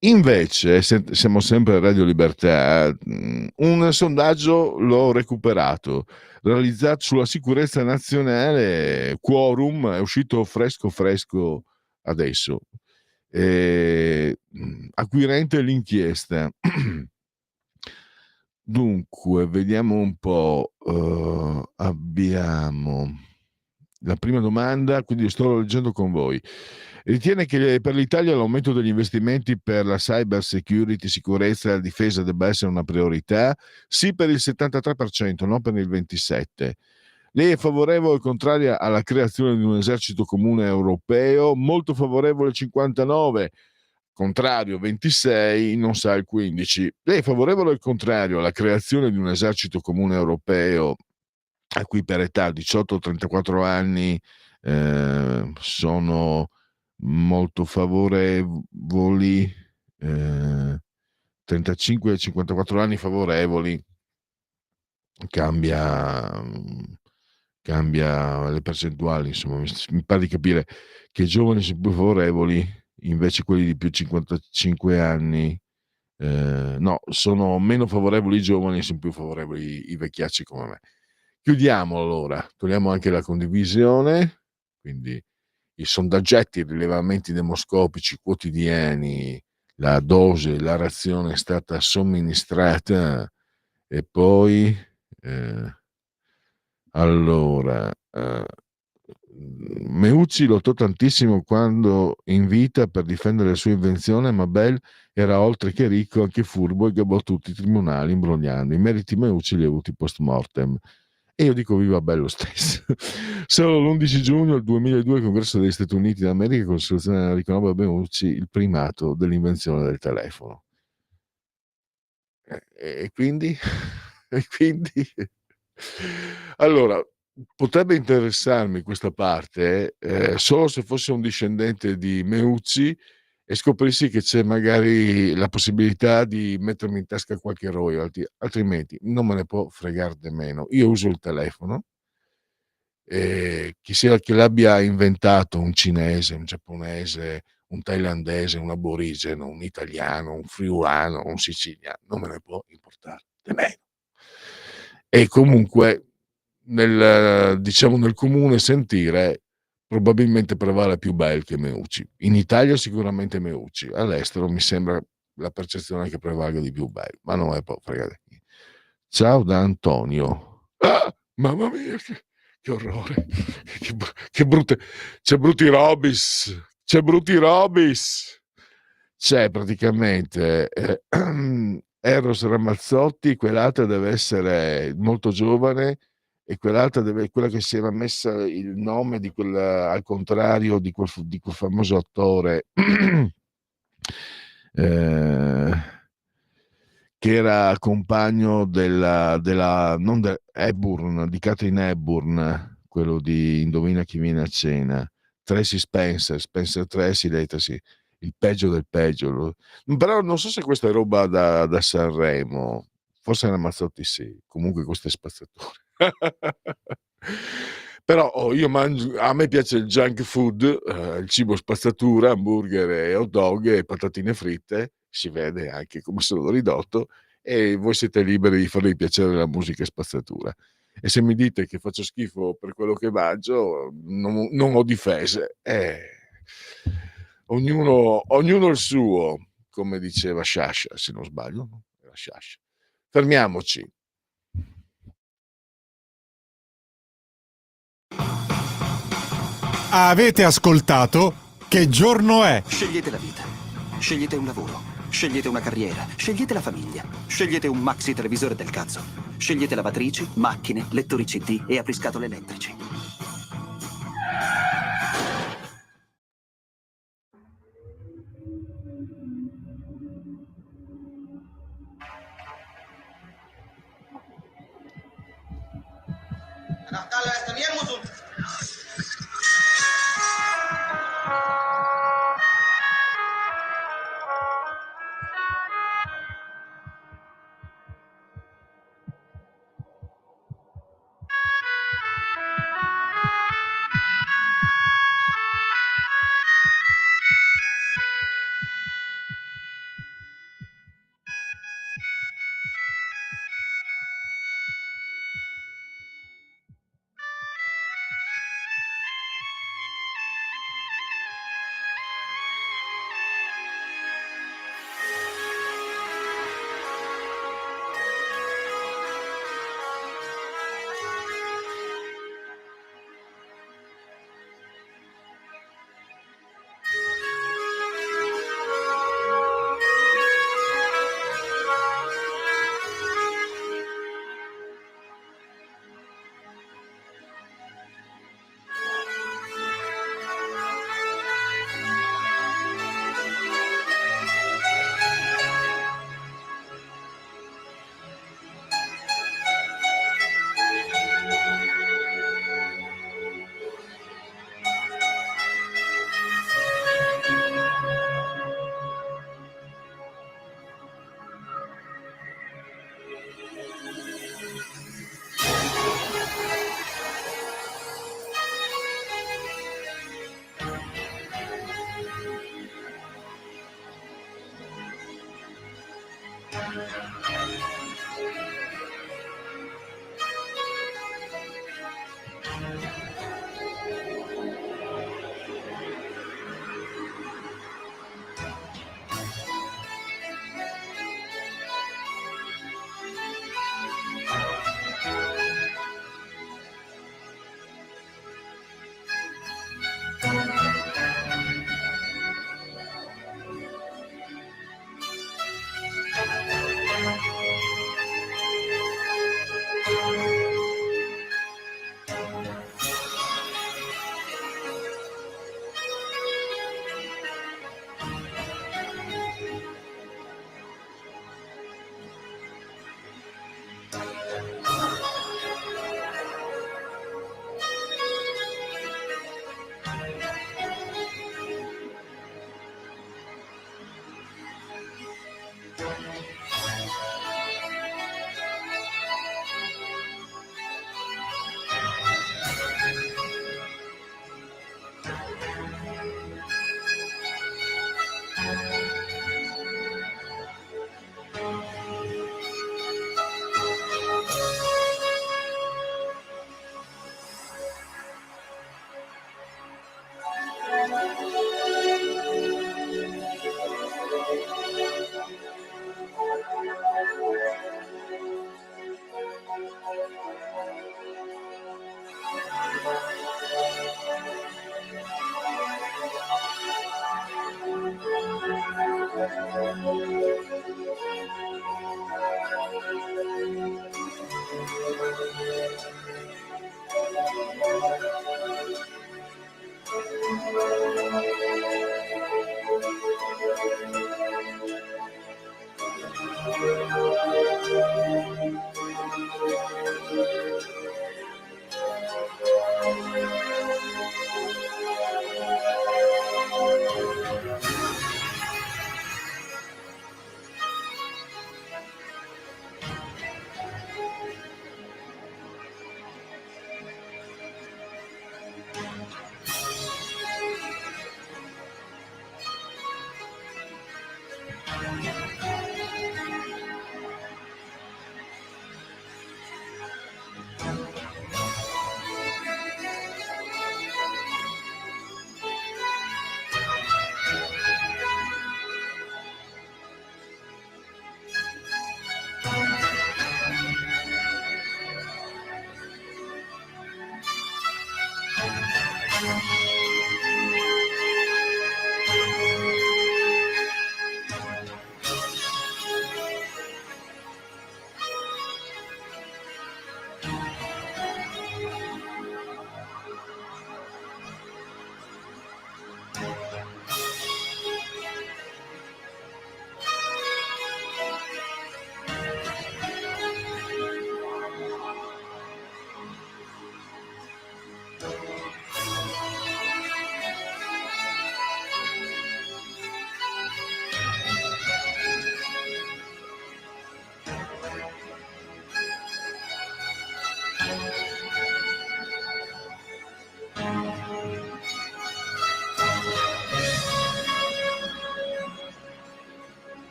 Invece, siamo sempre a Radio Libertà, un sondaggio l'ho recuperato, realizzato sulla sicurezza nazionale, Quorum, è uscito fresco adesso, acquirente l'inchiesta. Dunque, vediamo un po', abbiamo la prima domanda, quindi sto leggendo con voi. Ritiene che per l'Italia l'aumento degli investimenti per la cyber security, sicurezza e la difesa debba essere una priorità? Sì per il 73%, no per il 27%. Lei è favorevole o contraria alla creazione di un esercito comune europeo? Molto favorevole il 59%, contrario 26%, non sa il 15%. Lei è favorevole o contrario alla creazione di un esercito comune europeo, a cui per età 18-34 anni sono molto favorevoli, 35-54 anni favorevoli, cambia le percentuali, insomma mi pare di capire che i giovani sono più favorevoli, invece quelli di più 55 anni no, sono meno favorevoli i giovani, sono più favorevoli i vecchiacci come me. Chiudiamo allora, togliamo anche la condivisione, quindi i sondaggetti, i rilevamenti demoscopici quotidiani, la dose, la razione è stata somministrata, e poi allora Meucci lottò tantissimo quando in vita per difendere la sua invenzione, ma Bell era oltre che ricco anche furbo e gabbò tutti i tribunali imbrogliando. I meriti Meucci li ha avuti post mortem. E io dico viva bello stesso. Solo l'11 giugno del 2002 il Congresso degli Stati Uniti d'America con risoluzione riconobbe a Benucci il primato dell'invenzione del telefono. E quindi? E quindi? Allora, potrebbe interessarmi questa parte solo se fosse un discendente di Meucci e scoprissi che c'è magari la possibilità di mettermi in tasca qualche royalty, altrimenti non me ne può fregare nemmeno. Io uso il telefono, chi sia che l'abbia inventato, un cinese, un giapponese, un thailandese, un aborigeno, un italiano, un friulano, un siciliano, non me ne può importare nemmeno. E comunque diciamo nel comune sentire probabilmente prevale più Bell che Meucci. In Italia sicuramente Meucci, all'estero mi sembra la percezione che prevalga di più Bell, ma non è proprio fregare. Ciao da Antonio. Ah, mamma mia, che orrore, che brutte, c'è Brutti Robis, c'è praticamente Eros Ramazzotti, quell'altra deve essere molto giovane e quell'altra quella che si era messa il nome di quella, al contrario di quel famoso attore eh, che era compagno non Hepburn, di Catherine Hepburn, quello di Indovina chi viene a cena, Tracy Spencer Tracy, sì, il peggio del peggio. Però non so se questa è roba da Sanremo, forse Ramazzotti sì, comunque queste spazzature. Però io mangio, a me piace il junk food, il cibo spazzatura, hamburger e hot dog e patatine fritte, si vede anche come sono ridotto, e voi siete liberi di farvi piacere la musica spazzatura. E se mi dite che faccio schifo per quello che mangio, non ho difese. Ognuno il suo, come diceva Sciascia, se non sbaglio, no? Era Sciascia. Fermiamoci. Avete ascoltato Che giorno è? Scegliete la vita. Scegliete un lavoro. Scegliete una carriera. Scegliete la famiglia. Scegliete un maxi televisore del cazzo. Scegliete lavatrici, macchine, lettori CD e apriscatole elettrici.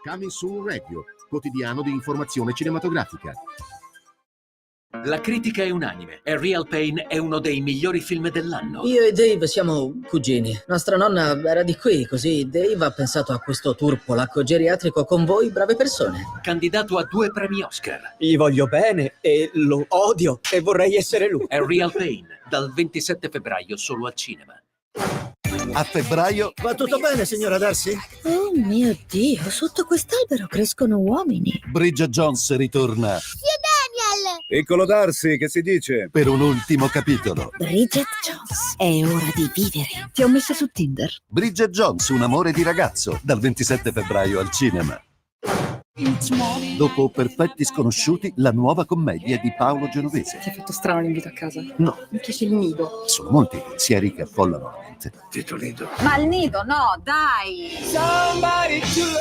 Coming Soon Radio, quotidiano di informazione cinematografica. La critica è unanime. A Real Pain è uno dei migliori film dell'anno. Io e Dave siamo cugini. Nostra nonna era di qui, così Dave ha pensato a questo tour polacco geriatrico con voi, brave persone. Candidato a 2 premi Oscar. Gli voglio bene e lo odio e vorrei essere lui. A Real Pain, dal 27 febbraio solo al cinema. A febbraio Va tutto bene, signora Darcy? Oh mio Dio, sotto quest'albero crescono uomini. Bridget Jones ritorna Daniel! Piccolo Darcy, che si dice? per un ultimo capitolo. Bridget Jones, è ora di vivere. Ti ho messa su Tinder. Bridget Jones, un amore di ragazzo, dal 27 febbraio al cinema. Dopo Perfetti Sconosciuti, la nuova commedia di Paolo Genovese. Ti ha fatto strano l'invito a casa? No, Mi piace il nido. sono molti pensieri che affollano la mente. Titolino. Ma il nido, no, dai!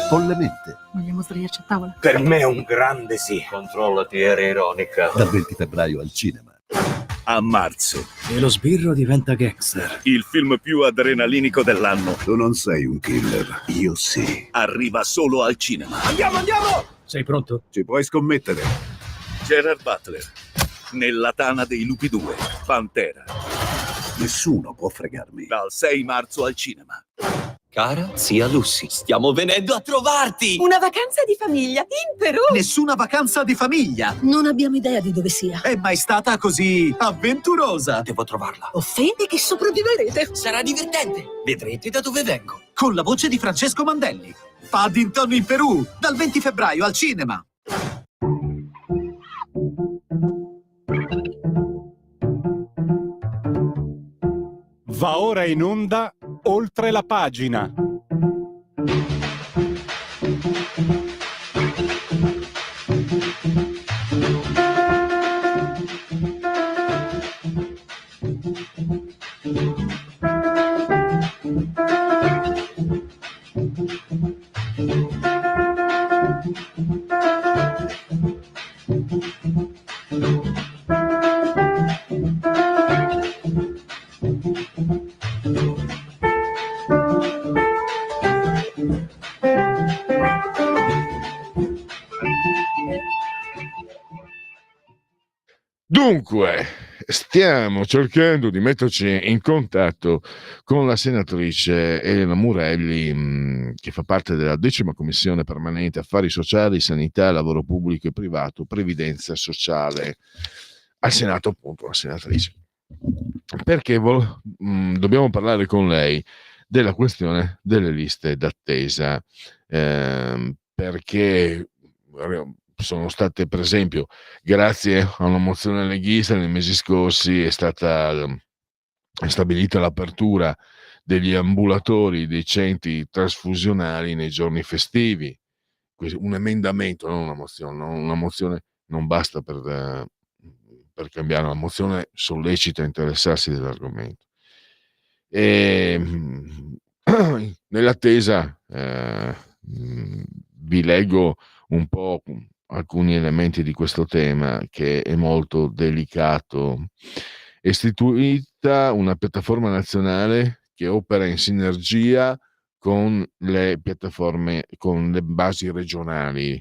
Follemente, Vogliamo sdraiarci a tavola? Per me è un grande sì. Controllati, era ironica. dal 20 febbraio al cinema. A marzo, E lo sbirro diventa gangster. il film più adrenalinico dell'anno Tu non sei un killer, io sì. arriva solo al cinema. Andiamo! Sei pronto? Ci puoi scommettere. Gerard Butler, nella tana dei lupi 2, Pantera, Nessuno può fregarmi. dal 6 marzo al cinema. Cara zia Lucy, stiamo venendo a trovarti! Una vacanza di famiglia in Perù! Nessuna vacanza di famiglia Non abbiamo idea di dove sia. è mai stata così avventurosa. Devo trovarla. Offende che sopravviverete. Sarà divertente. Vedrete da dove vengo. Con la voce di Francesco Mandelli. Paddington in Perù, dal 20 febbraio al cinema. Va ora in onda Oltre la pagina. Dunque, stiamo cercando di metterci in contatto con la senatrice Elena Murelli, che fa parte della 10ª Commissione Permanente Affari Sociali, Sanità, Lavoro Pubblico e Privato, Previdenza Sociale al Senato, appunto, la senatrice. Perché dobbiamo parlare con lei della questione delle liste d'attesa, perché sono state, per esempio, grazie a una mozione leghista nei mesi scorsi è stata stabilita l'apertura degli ambulatori dei centri trasfusionali nei giorni festivi. Un emendamento, non una mozione. Una mozione non basta per cambiare, una mozione sollecita a interessarsi dell'argomento. E nell'attesa vi leggo un po' alcuni elementi di questo tema, che è molto delicato. È istituita una piattaforma nazionale che opera in sinergia con le piattaforme, con le basi regionali.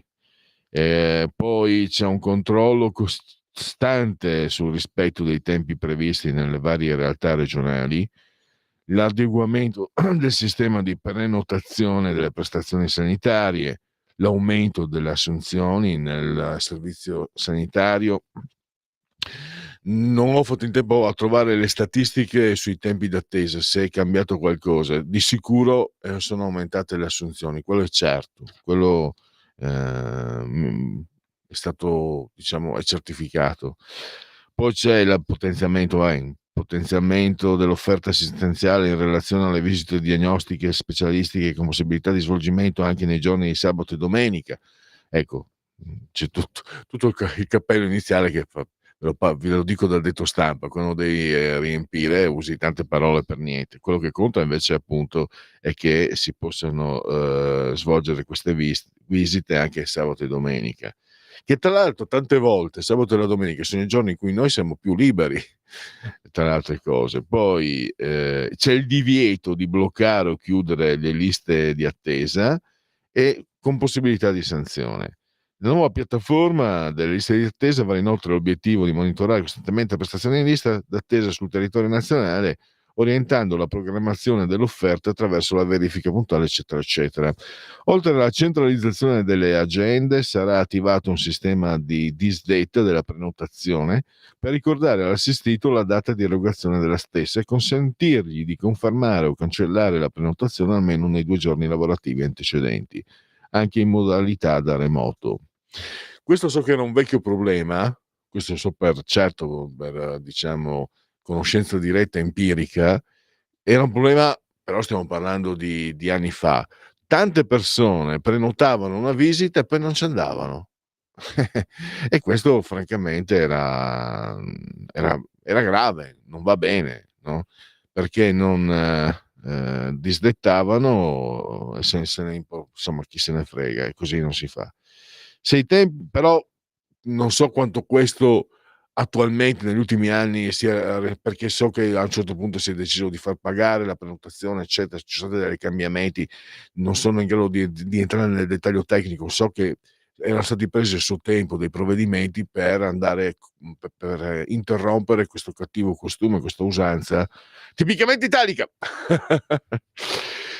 Poi c'è un controllo costante sul rispetto dei tempi previsti nelle varie realtà regionali, l'adeguamento del sistema di prenotazione delle prestazioni sanitarie, l'aumento delle assunzioni nel servizio sanitario. Non ho fatto in tempo a trovare le statistiche sui tempi d'attesa, se è cambiato qualcosa. Di sicuro sono aumentate le assunzioni, quello è certo, quello è stato, diciamo, è certificato. Poi c'è il potenziamento dell'offerta assistenziale in relazione alle visite diagnostiche e specialistiche con possibilità di svolgimento anche nei giorni di sabato e domenica. Ecco, c'è tutto il cappello iniziale che ve lo dico dal detto stampa, quando devi riempire usi tante parole per niente. Quello che conta invece, appunto, è che si possano svolgere queste visite anche sabato e domenica, che tra l'altro tante volte sabato e la domenica sono i giorni in cui noi siamo più liberi, tra le altre cose. Poi c'è il divieto di bloccare o chiudere le liste di attesa, e con possibilità di sanzione. La nuova piattaforma delle liste di attesa avrà inoltre l'obiettivo di monitorare costantemente la prestazione di lista d'attesa sul territorio nazionale, orientando la programmazione dell'offerta attraverso la verifica puntuale, eccetera, eccetera. Oltre alla centralizzazione delle agende, sarà attivato un sistema di disdetta della prenotazione per ricordare all'assistito la data di erogazione della stessa e consentirgli di confermare o cancellare la prenotazione almeno nei 2 giorni lavorativi antecedenti, anche in modalità da remoto. Questo so che era un vecchio problema, questo so per certo, per diciamo conoscenza diretta empirica, era un problema, però stiamo parlando di anni fa. Tante persone prenotavano una visita e poi non ci andavano. E questo francamente era grave, non va bene, no? Perché non disdettavano, insomma, chi se ne frega, e così non si fa. Se i tempi, però non so quanto questo attualmente negli ultimi anni sia, perché so che a un certo punto si è deciso di far pagare la prenotazione, eccetera, ci sono dei cambiamenti, non sono in grado di entrare nel dettaglio tecnico. So che erano stati presi a suo tempo dei provvedimenti per andare per interrompere questo cattivo costume, questa usanza tipicamente italica.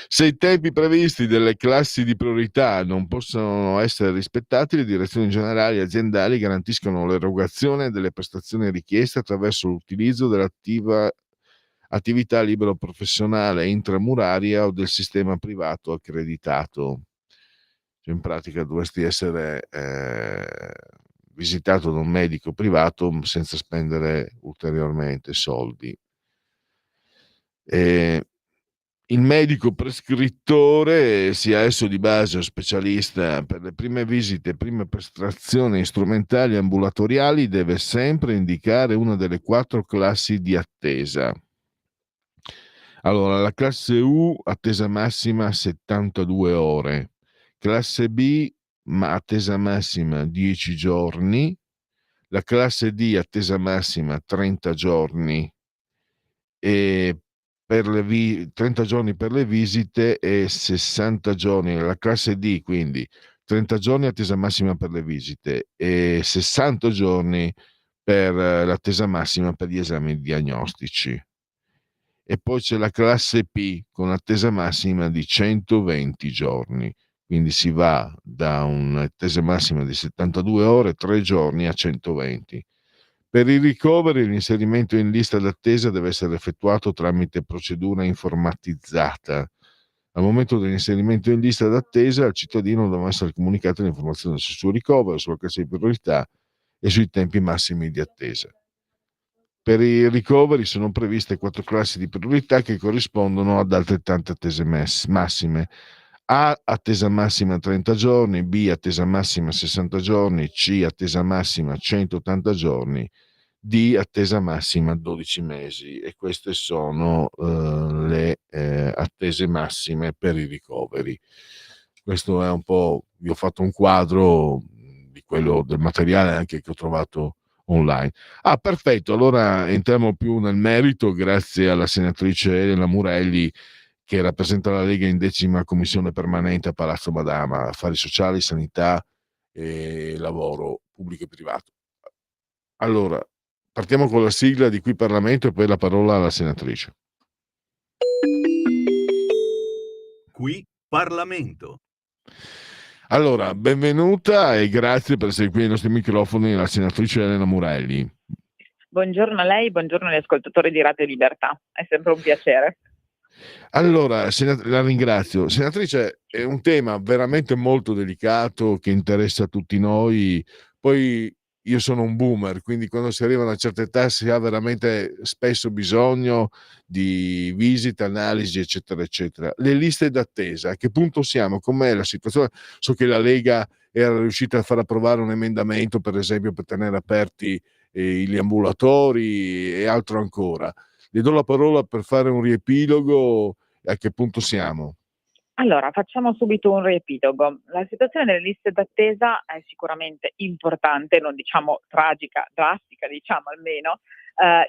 Se i tempi previsti delle classi di priorità non possono essere rispettati, le direzioni generali aziendali garantiscono l'erogazione delle prestazioni richieste attraverso l'utilizzo dell'attività libero professionale intramuraria o del sistema privato accreditato. Cioè, in pratica dovresti essere visitato da un medico privato senza spendere ulteriormente soldi. Il medico prescrittore, sia esso di base o specialista, per le prime visite, prime prestazioni strumentali ambulatoriali deve sempre indicare una delle 4 classi di attesa. Allora, la classe U, attesa massima 72 ore, classe B, attesa massima 10 giorni, la classe D, attesa massima 30 giorni, e per 30 giorni per le visite e 60 giorni la classe D, quindi 30 giorni attesa massima per le visite e 60 giorni per l'attesa massima per gli esami diagnostici. E poi c'è la classe P con attesa massima di 120 giorni, quindi si va da un'attesa massima di 72 ore, 3 giorni a 120. Per i ricoveri l'inserimento in lista d'attesa deve essere effettuato tramite procedura informatizzata. Al momento dell'inserimento in lista d'attesa al cittadino devono essere comunicate le informazioni sul suo ricovero, sulla classe di priorità e sui tempi massimi di attesa. Per i ricoveri sono previste 4 classi di priorità che corrispondono ad altrettante attese massime. A attesa massima 30 giorni, B attesa massima 60 giorni, C attesa massima 180 giorni, D attesa massima 12 mesi. E queste sono le attese massime per i ricoveri. Questo è un po', vi ho fatto un quadro di quello del materiale anche che ho trovato online. Ah, perfetto, allora entriamo più nel merito, grazie alla senatrice Elena Murelli che rappresenta la Lega in 10ª commissione permanente a Palazzo Madama, affari sociali, sanità e lavoro pubblico e privato. Allora, partiamo con la sigla di Qui Parlamento e poi la parola alla senatrice. Qui Parlamento. Allora, benvenuta e grazie per essere qui ai nostri microfoni la senatrice Elena Murelli. Buongiorno a lei, buongiorno agli ascoltatori di Radio Libertà. È sempre un piacere. Allora, la ringrazio. Senatrice, è un tema veramente molto delicato che interessa a tutti noi. Poi io sono un boomer, quindi quando si arriva a una certa età si ha veramente spesso bisogno di visite, analisi, eccetera, eccetera. Le liste d'attesa, a che punto siamo? Com'è la situazione? So che la Lega era riuscita a far approvare un emendamento, per esempio, per tenere aperti gli ambulatori e altro ancora. Le do la parola per fare un riepilogo. A che punto siamo? Allora, facciamo subito un riepilogo. La situazione delle liste d'attesa è sicuramente importante, non diciamo tragica, drastica, diciamo almeno,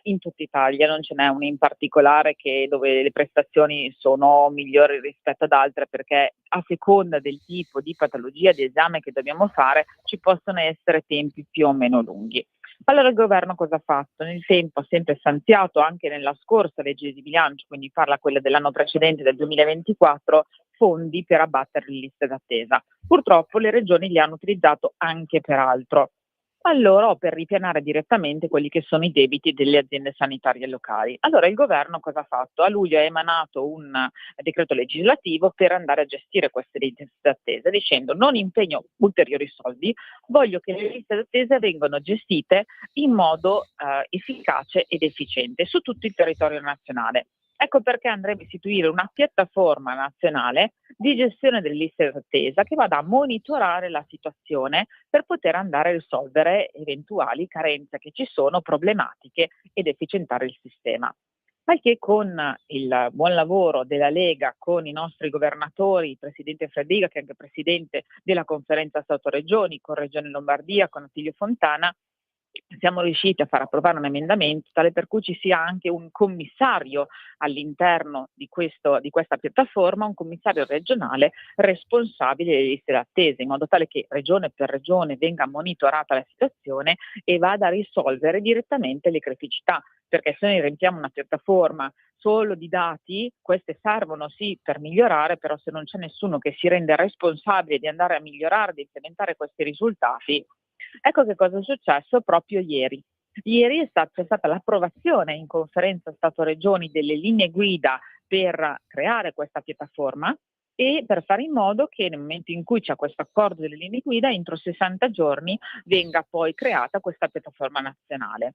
in tutta Italia. Non ce n'è una in particolare dove le prestazioni sono migliori rispetto ad altre, perché a seconda del tipo di patologia di esame che dobbiamo fare ci possono essere tempi più o meno lunghi. Allora il governo cosa ha fatto? Nel tempo ha sempre stanziato, anche nella scorsa legge di bilancio, quindi parla quella dell'anno precedente, del 2024, fondi per abbattere le liste d'attesa. Purtroppo le regioni li hanno utilizzato anche per altro. Allora, o per ripianare direttamente quelli che sono i debiti delle aziende sanitarie locali. Allora il governo cosa ha fatto? A luglio ha emanato un decreto legislativo per andare a gestire queste liste d'attesa, dicendo: non impegno ulteriori soldi, voglio che le liste d'attesa vengano gestite in modo efficace ed efficiente su tutto il territorio nazionale. Ecco perché andrebbe a istituire una piattaforma nazionale di gestione delle liste d'attesa che vada a monitorare la situazione per poter andare a risolvere eventuali carenze che ci sono, problematiche, ed efficientare il sistema. Perché con il buon lavoro della Lega, con i nostri governatori, il presidente Frediga, che è anche presidente della conferenza Stato-Regioni, con Regione Lombardia, con Attilio Fontana, siamo riusciti a far approvare un emendamento tale per cui ci sia anche un commissario all'interno di questa piattaforma, un commissario regionale responsabile delle liste d'attesa, in modo tale che regione per regione venga monitorata la situazione e vada a risolvere direttamente le criticità, perché se noi riempiamo una piattaforma solo di dati, queste servono sì per migliorare, però se non c'è nessuno che si rende responsabile di andare a migliorare, di implementare questi risultati. Ecco che cosa è successo proprio ieri. Ieri c'è stata l'approvazione in conferenza Stato-Regioni delle linee guida per creare questa piattaforma e per fare in modo che nel momento in cui c'è questo accordo delle linee guida, entro 60 giorni venga poi creata questa piattaforma nazionale.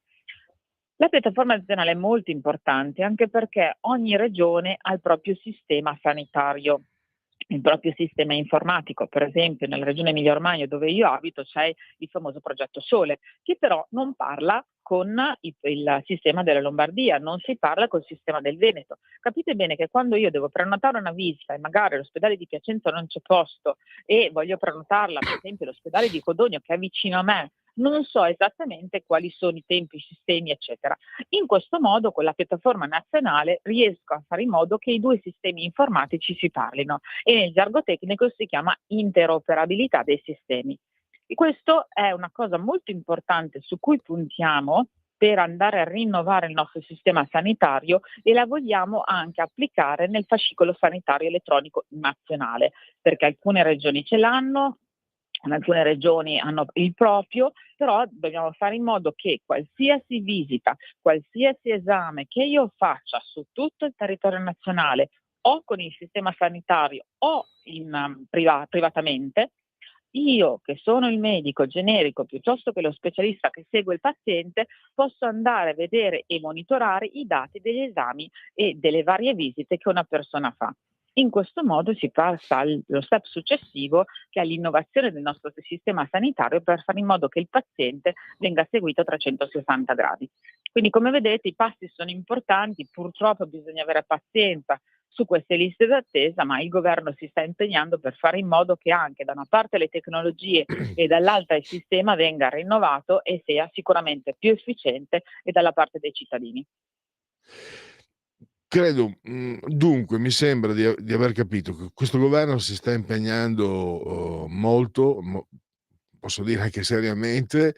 La piattaforma nazionale è molto importante anche perché ogni regione ha il proprio sistema sanitario, il proprio sistema informatico. Per esempio nella regione Emilia-Romagna, dove io abito, c'è il famoso progetto Sole, che però non parla con il sistema della Lombardia, non si parla col sistema del Veneto. Capite bene che quando io devo prenotare una visita e magari all'ospedale di Piacenza non c'è posto e voglio prenotarla per esempio all'ospedale di Codogno, che è vicino a me, non so esattamente quali sono i tempi, i sistemi, eccetera. In questo modo, con la piattaforma nazionale, riesco a fare in modo che i due sistemi informatici si parlino e nel gergo tecnico si chiama interoperabilità dei sistemi. E questo è una cosa molto importante su cui puntiamo per andare a rinnovare il nostro sistema sanitario e la vogliamo anche applicare nel fascicolo sanitario elettronico nazionale, perché alcune regioni ce l'hanno, alcune regioni hanno il proprio, però dobbiamo fare in modo che qualsiasi visita, qualsiasi esame che io faccia su tutto il territorio nazionale o con il sistema sanitario o privatamente, io che sono il medico generico piuttosto che lo specialista che segue il paziente, posso andare a vedere e monitorare i dati degli esami e delle varie visite che una persona fa. In questo modo si passa allo step successivo, che è l'innovazione del nostro sistema sanitario per fare in modo che il paziente venga seguito a 360 gradi. Quindi, come vedete, i passi sono importanti, purtroppo bisogna avere pazienza su queste liste d'attesa, ma il governo si sta impegnando per fare in modo che anche da una parte le tecnologie e dall'altra il sistema venga rinnovato e sia sicuramente più efficiente e dalla parte dei cittadini. Credo, dunque, mi sembra di aver capito che questo governo si sta impegnando molto, posso dire anche seriamente,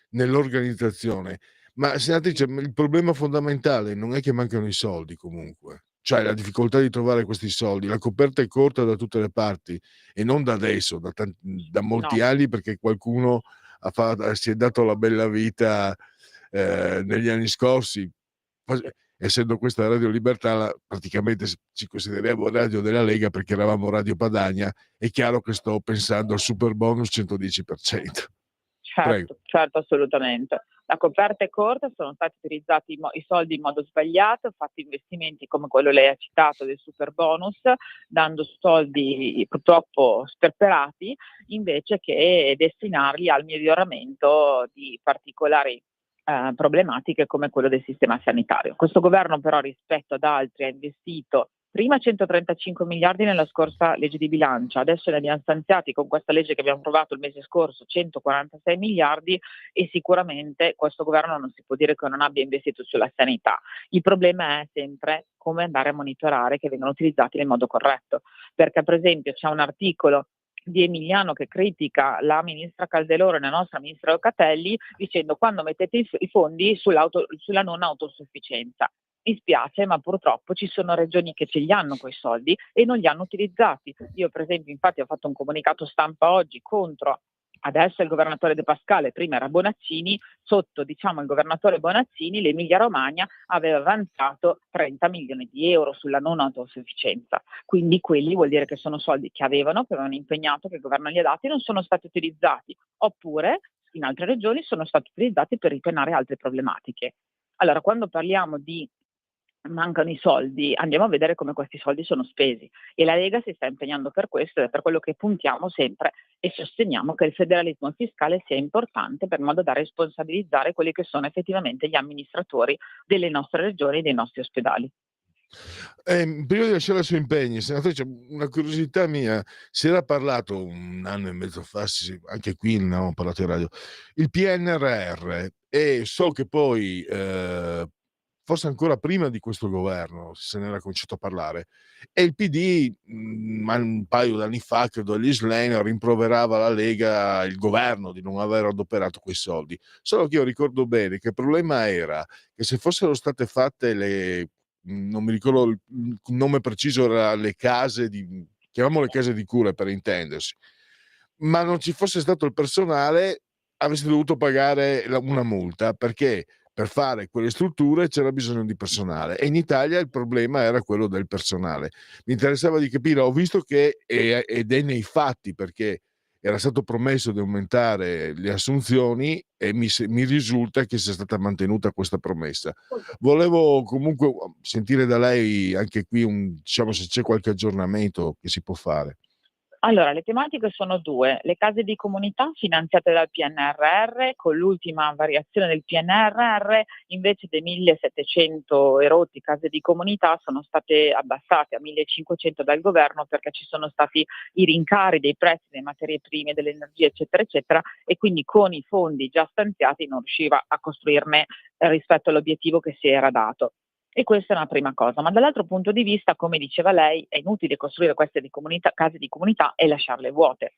nell'organizzazione. Ma senatrice, il problema fondamentale non è che mancano i soldi comunque, cioè la difficoltà di trovare questi soldi, la coperta è corta da tutte le parti e non da adesso, da molti No. anni, perché qualcuno si è dato la bella vita negli anni scorsi. Essendo questa Radio Libertà, praticamente ci consideriamo radio della Lega perché eravamo Radio Padania. È chiaro che sto pensando al super bonus 110%. Prego. Certo, assolutamente. La coperta è corta, sono stati utilizzati i soldi in modo sbagliato, fatti investimenti come quello lei ha citato del super bonus, dando soldi purtroppo sperperati, invece che destinarli al miglioramento di particolari problematiche come quello del sistema sanitario. Questo governo però rispetto ad altri ha investito prima 135 miliardi nella scorsa legge di bilancio, adesso ne abbiamo stanziati con questa legge che abbiamo approvato il mese scorso 146 miliardi e sicuramente questo governo non si può dire che non abbia investito sulla sanità. Il problema è sempre come andare a monitorare che vengano utilizzati nel modo corretto, perché per esempio c'è un articolo di Emiliano che critica la ministra Calderone e la nostra ministra Locatelli dicendo quando mettete i fondi sulla non autosufficienza. Mi spiace, ma purtroppo ci sono regioni che ce li hanno quei soldi e non li hanno utilizzati. Io per esempio infatti ho fatto un comunicato stampa oggi contro adesso il governatore De Pascale, prima era Bonaccini, sotto il governatore Bonaccini l'Emilia Romagna aveva avanzato 30 milioni di euro sulla non autosufficienza, quindi quelli vuol dire che sono soldi che avevano impegnato, che il governo gli ha dati e non sono stati utilizzati, oppure in altre regioni sono stati utilizzati per ripianare altre problematiche. Allora quando parliamo di mancano i soldi, andiamo a vedere come questi soldi sono spesi e la Lega si sta impegnando per questo ed è per quello che puntiamo sempre e sosteniamo che il federalismo fiscale sia importante per modo da responsabilizzare quelli che sono effettivamente gli amministratori delle nostre regioni e dei nostri ospedali. Prima di lasciare i suoi impegni, senatrice, una curiosità mia, si era parlato un anno e mezzo fa, sì, anche qui ne avevamo parlato in radio, il PNRR, e so che poi forse ancora prima di questo governo se ne era cominciato a parlare e il PD un paio d'anni fa, credo agli Slen, rimproverava la Lega, il governo di non aver adoperato quei soldi, solo che io ricordo bene che il problema era che se fossero state fatte non mi ricordo il nome preciso, era le case chiamiamole case di cura per intendersi, ma non ci fosse stato il personale, avreste dovuto pagare una multa, perché per fare quelle strutture c'era bisogno di personale e in Italia il problema era quello del personale. Mi interessava di capire, ho visto che ed è nei fatti, perché era stato promesso di aumentare le assunzioni e mi risulta che sia stata mantenuta questa promessa. Volevo comunque sentire da lei anche qui diciamo, se c'è qualche aggiornamento che si può fare. Allora, le tematiche sono due: le case di comunità finanziate dal PNRR, con l'ultima variazione del PNRR invece dei 1700 erotti case di comunità sono state abbassate a 1500 dal governo perché ci sono stati i rincari dei prezzi delle materie prime, dell'energia eccetera eccetera e quindi con i fondi già stanziati non riusciva a costruirne rispetto all'obiettivo che si era dato. E questa è una prima cosa, ma dall'altro punto di vista, come diceva lei, è inutile costruire queste case di comunità e lasciarle vuote.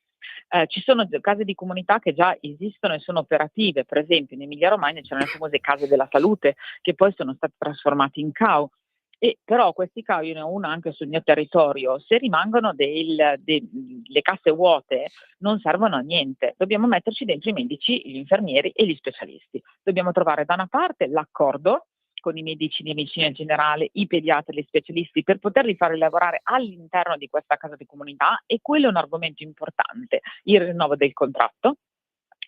Ci sono case di comunità che già esistono e sono operative, per esempio in Emilia Romagna c'erano le famose case della salute che poi sono state trasformate in CAU. E però questi CAU, io ne ho una anche sul mio territorio, se rimangono le casse vuote non servono a niente, dobbiamo metterci dentro i medici, gli infermieri e gli specialisti. Dobbiamo trovare da una parte l'accordo con i medici di medicina generale, i pediatri, gli specialisti, per poterli fare lavorare all'interno di questa casa di comunità, e quello è un argomento importante, il rinnovo del contratto,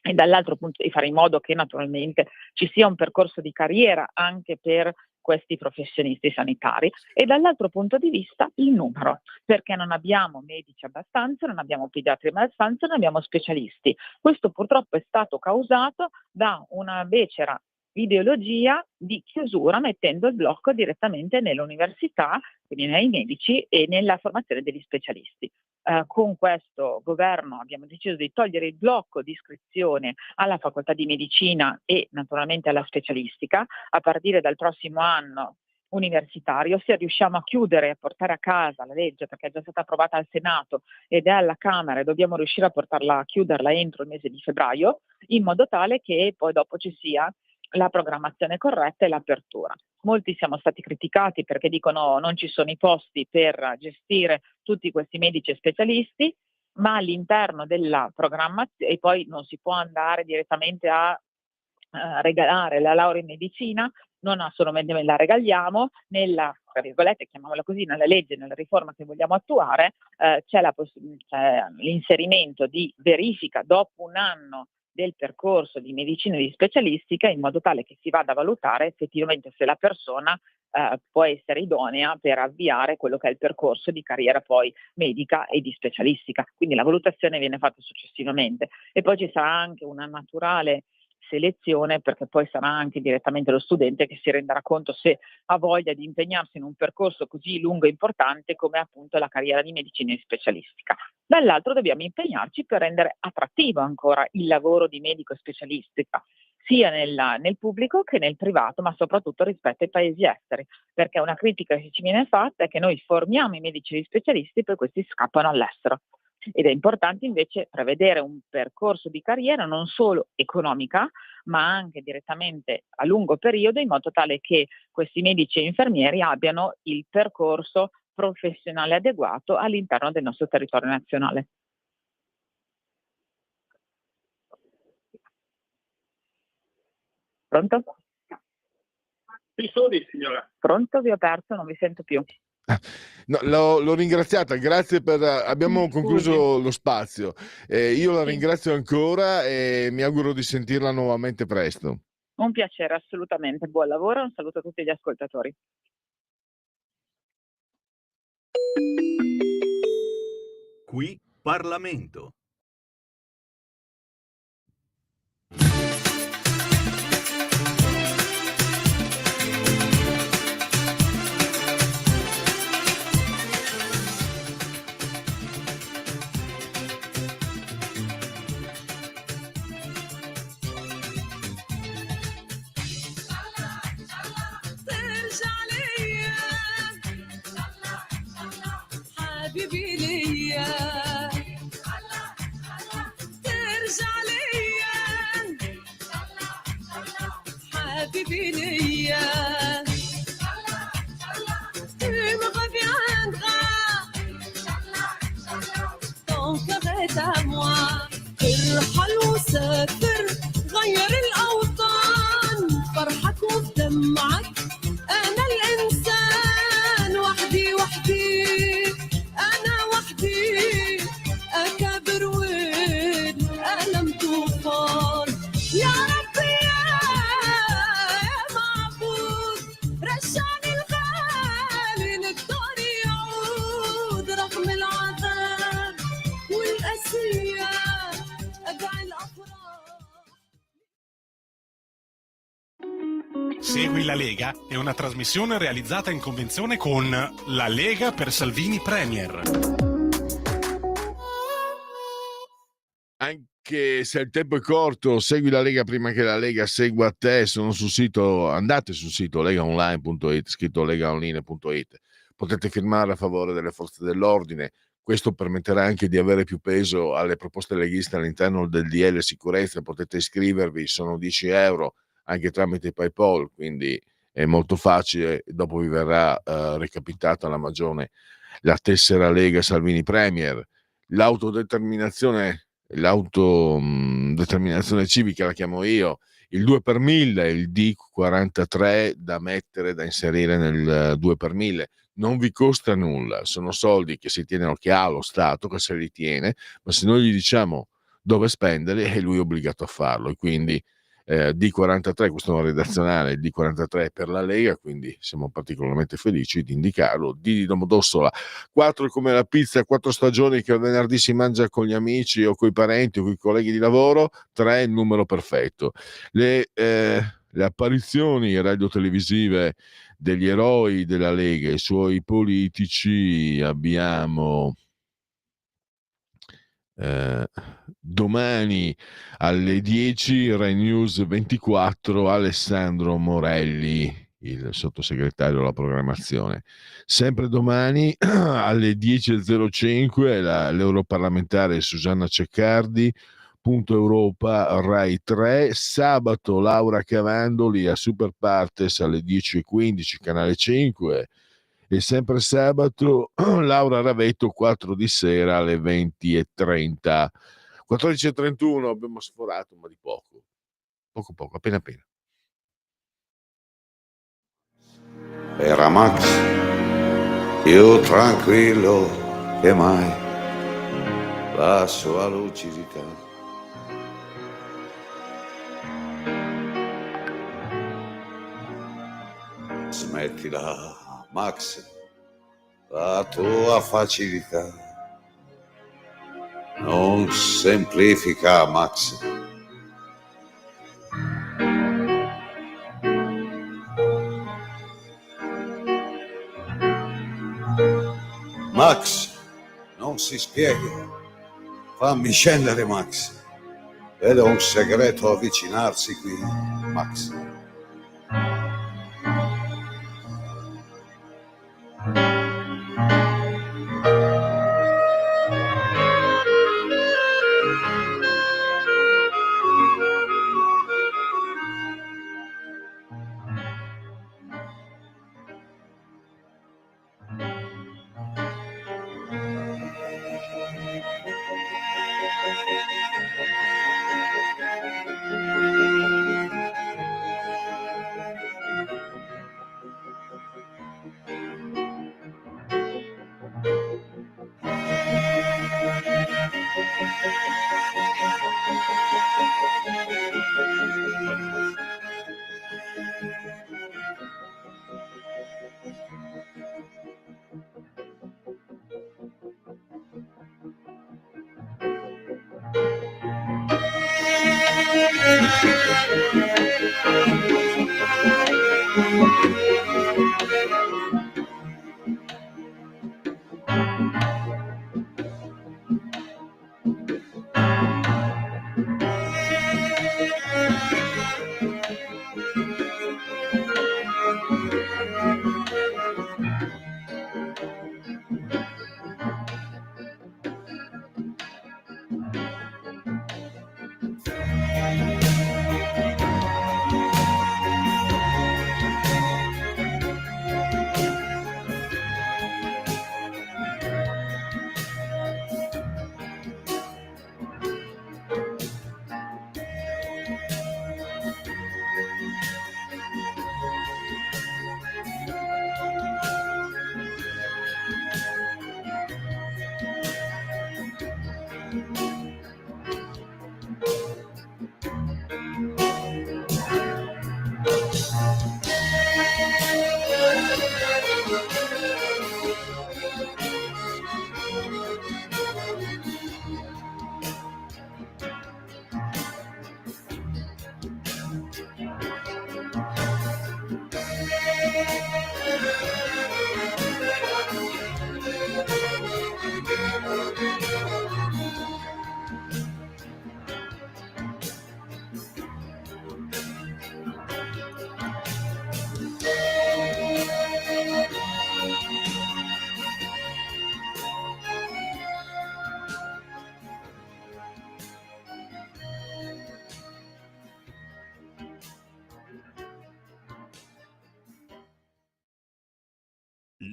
e dall'altro punto di fare in modo che naturalmente ci sia un percorso di carriera anche per questi professionisti sanitari, e dall'altro punto di vista il numero, perché non abbiamo medici abbastanza, non abbiamo pediatri abbastanza, non abbiamo specialisti. Questo purtroppo è stato causato da una becera ideologia di chiusura, mettendo il blocco direttamente nelle università, quindi nei medici e nella formazione degli specialisti. Con questo governo abbiamo deciso di togliere il blocco di iscrizione alla facoltà di medicina e naturalmente alla specialistica a partire dal prossimo anno universitario. Se riusciamo a chiudere e a portare a casa la legge, perché è già stata approvata al Senato ed è alla Camera, e dobbiamo riuscire a chiuderla entro il mese di febbraio, in modo tale che poi dopo ci sia la programmazione corretta e l'apertura. Molti siamo stati criticati perché dicono non ci sono i posti per gestire tutti questi medici e specialisti, ma all'interno della programmazione, e poi non si può andare direttamente a regalare la laurea in medicina, non assolutamente la regaliamo, nella, tra virgolette, chiamiamola così, nella legge, nella riforma che vogliamo attuare, c'è l'inserimento di verifica dopo un anno del percorso di medicina e di specialistica, in modo tale che si vada a valutare effettivamente se la persona può essere idonea per avviare quello che è il percorso di carriera poi medica e di specialistica. Quindi la valutazione viene fatta successivamente, e poi ci sarà anche una naturale selezione, perché poi sarà anche direttamente lo studente che si renderà conto se ha voglia di impegnarsi in un percorso così lungo e importante come appunto la carriera di medicina e specialistica. Dall'altro dobbiamo impegnarci per rendere attrattivo ancora il lavoro di medico e specialistica, sia nel pubblico che nel privato, ma soprattutto rispetto ai paesi esteri, perché una critica che ci viene fatta è che noi formiamo i medici e gli specialisti, poi questi scappano all'estero. Ed è importante invece prevedere un percorso di carriera non solo economica, ma anche direttamente a lungo periodo, in modo tale che questi medici e infermieri abbiano il percorso professionale adeguato all'interno del nostro territorio nazionale. Pronto? Sì, soli, signora. Pronto? Vi ho perso, non vi sento più. No, l'ho ringraziata, grazie per... abbiamo concluso lo spazio. Io la ringrazio ancora e mi auguro di sentirla nuovamente presto. Un piacere, assolutamente. Buon lavoro, un saluto a tutti gli ascoltatori. Qui Parlamento. حبيبي ليا ترجع ليا حبيبي ليا tu me reviendras ton cœur est à moi ارحل وسافر غير الأوطان فرحك ودمعك أنا الإنسان وحدي أنا وحدي أكابر والألم طوفان يا ربي يا معبود رجعني الغالي نقدر يعود رغم العذاب والأسية أدعي الأفراح. Segui la Lega è una trasmissione realizzata in convenzione con La Lega per Salvini Premier. Anche se il tempo è corto, segui la Lega prima che la Lega segua te. Sono sul sito, andate sul sito legaonline.it, scritto legaonline.it. Potete firmare a favore delle forze dell'ordine. Questo permetterà anche di avere più peso alle proposte leghiste all'interno del DL sicurezza. Potete iscrivervi, sono 10 euro anche tramite PayPal, quindi è molto facile. Dopo vi verrà recapitata la magione, la tessera Lega Salvini Premier. L'autodeterminazione civica la chiamo io, il 2 per 1000, il D43 da mettere, da inserire nel 2 per 1000. Non vi costa nulla, sono soldi che si tiene, che ha lo Stato, che se li tiene, ma se noi gli diciamo dove spenderli è lui obbligato a farlo. E quindi D43, questo è un redazionale, il D43 per la Lega, quindi siamo particolarmente felici di indicarlo. D di Domodossola, 4 come la pizza, 4 stagioni che il venerdì si mangia con gli amici o con i parenti o con i colleghi di lavoro, 3 è il numero perfetto. Le apparizioni radio-televisive degli eroi della Lega, i suoi politici, abbiamo domani alle 10 Rai News 24, Alessandro Morelli, il sottosegretario alla programmazione. Sempre domani alle 10.05 l'europarlamentare Susanna Ceccardi, Punto Europa, Rai 3. Sabato Laura Cavandoli a Super Partes alle 10.15, Canale 5. E sempre sabato Laura Ravetto 4 di sera alle 20.30. 14.31 abbiamo sforato, ma di poco, appena. Era Max, più tranquillo che mai, la sua lucidità. Smettila, Max, la tua facilità non semplifica, Max. Max, non si spiega. Fammi scendere, Max. Vedo un segreto avvicinarsi qui, Max.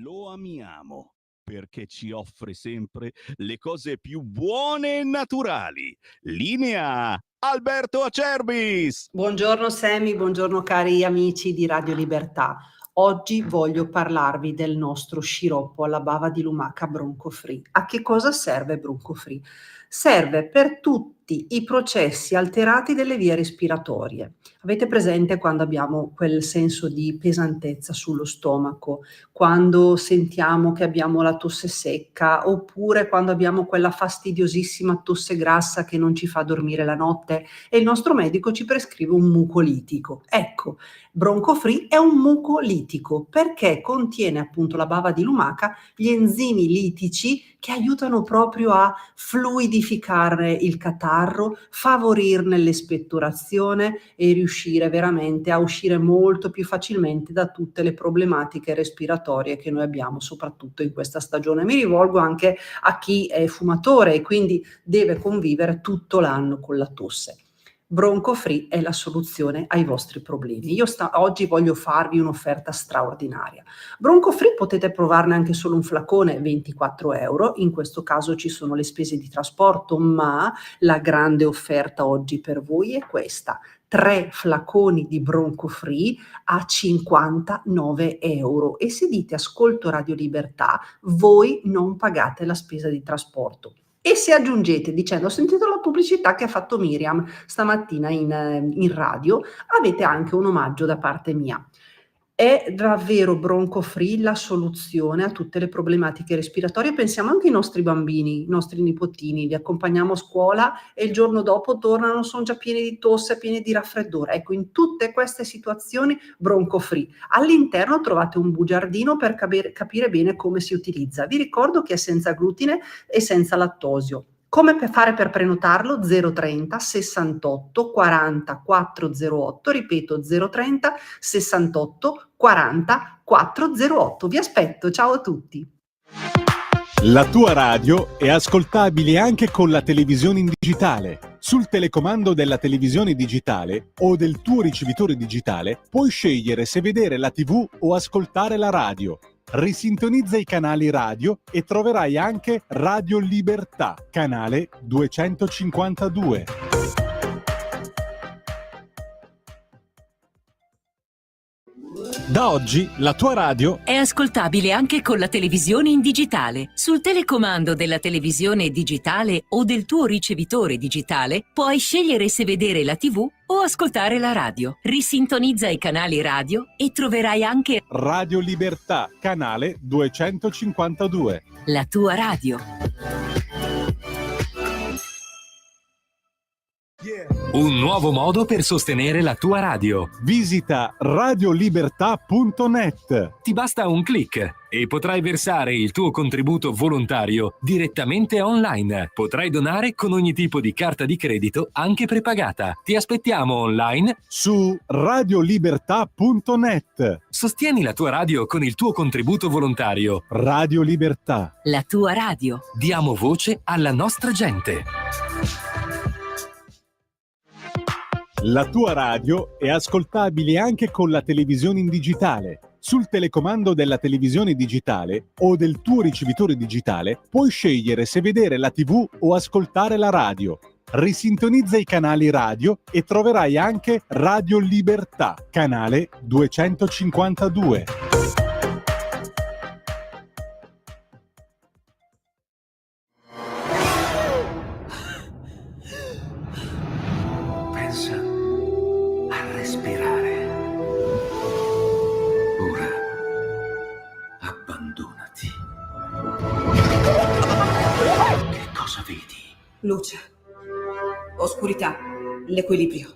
Lo amiamo perché ci offre sempre le cose più buone e naturali. Linea Alberto Acerbis. Buongiorno Semi, buongiorno cari amici di Radio Libertà. Oggi voglio parlarvi del nostro sciroppo alla bava di lumaca Bronco Free. A che cosa serve Bronco Free? Serve per tutti i processi alterati delle vie respiratorie. Avete presente quando abbiamo quel senso di pesantezza sullo stomaco, quando sentiamo che abbiamo la tosse secca, oppure quando abbiamo quella fastidiosissima tosse grassa che non ci fa dormire la notte e il nostro medico ci prescrive un mucolitico? Ecco, Bronco Free è un mucolitico perché contiene appunto la bava di lumaca, gli enzimi litici che aiutano proprio a fluidificare il catarro, favorirne l'espettorazione e riuscire veramente a uscire molto più facilmente da tutte le problematiche respiratorie che noi abbiamo, soprattutto in questa stagione. Mi rivolgo anche a chi è fumatore e quindi deve convivere tutto l'anno con la tosse. Bronco Free è la soluzione ai vostri problemi. Io oggi voglio farvi un'offerta straordinaria. Bronco Free potete provarne anche solo un flacone, 24 euro. In questo caso ci sono le spese di trasporto, ma la grande offerta oggi per voi è questa: 3 flaconi di Bronco Free a 59 euro. E se dite ascolto Radio Libertà, voi non pagate la spesa di trasporto. E se aggiungete dicendo ho sentito la pubblicità che ha fatto Miriam stamattina in radio, avete anche un omaggio da parte mia. È davvero Bronco Free la soluzione a tutte le problematiche respiratorie. Pensiamo anche ai nostri bambini, i nostri nipotini, li accompagniamo a scuola e il giorno dopo tornano, sono già pieni di tosse, pieni di raffreddore. Ecco, in tutte queste situazioni Bronco Free. All'interno trovate un bugiardino per capire bene come si utilizza. Vi ricordo che è senza glutine e senza lattosio. Come fare per prenotarlo? 030 68 40 408, ripeto 030 68 40 408. Vi aspetto, ciao a tutti. La tua radio è ascoltabile anche con la televisione in digitale. Sul telecomando della televisione digitale o del tuo ricevitore digitale puoi scegliere se vedere la TV o ascoltare la radio. Risintonizza i canali radio e troverai anche Radio Libertà, canale 252. Da oggi la tua radio è ascoltabile anche con la televisione in digitale. Sul telecomando della televisione digitale o del tuo ricevitore digitale puoi scegliere se vedere la TV o ascoltare la radio. Risintonizza i canali radio e troverai anche Radio Libertà, canale 252. La tua radio. Un nuovo modo per sostenere la tua radio. Visita radiolibertà.net. Ti basta un click e potrai versare il tuo contributo volontario direttamente online. Potrai donare con ogni tipo di carta di credito, anche prepagata. Ti aspettiamo online su radiolibertà.net. Sostieni la tua radio con il tuo contributo volontario. Radio Libertà. La tua radio. Diamo voce alla nostra gente. La tua radio è ascoltabile anche con la televisione in digitale. Sul telecomando della televisione digitale o del tuo ricevitore digitale puoi scegliere se vedere la TV o ascoltare la radio. Risintonizza i canali radio e troverai anche Radio Libertà, canale 252. Pensa a respirare. Ora abbandonati. Che cosa vedi? Luce, oscurità, l'equilibrio.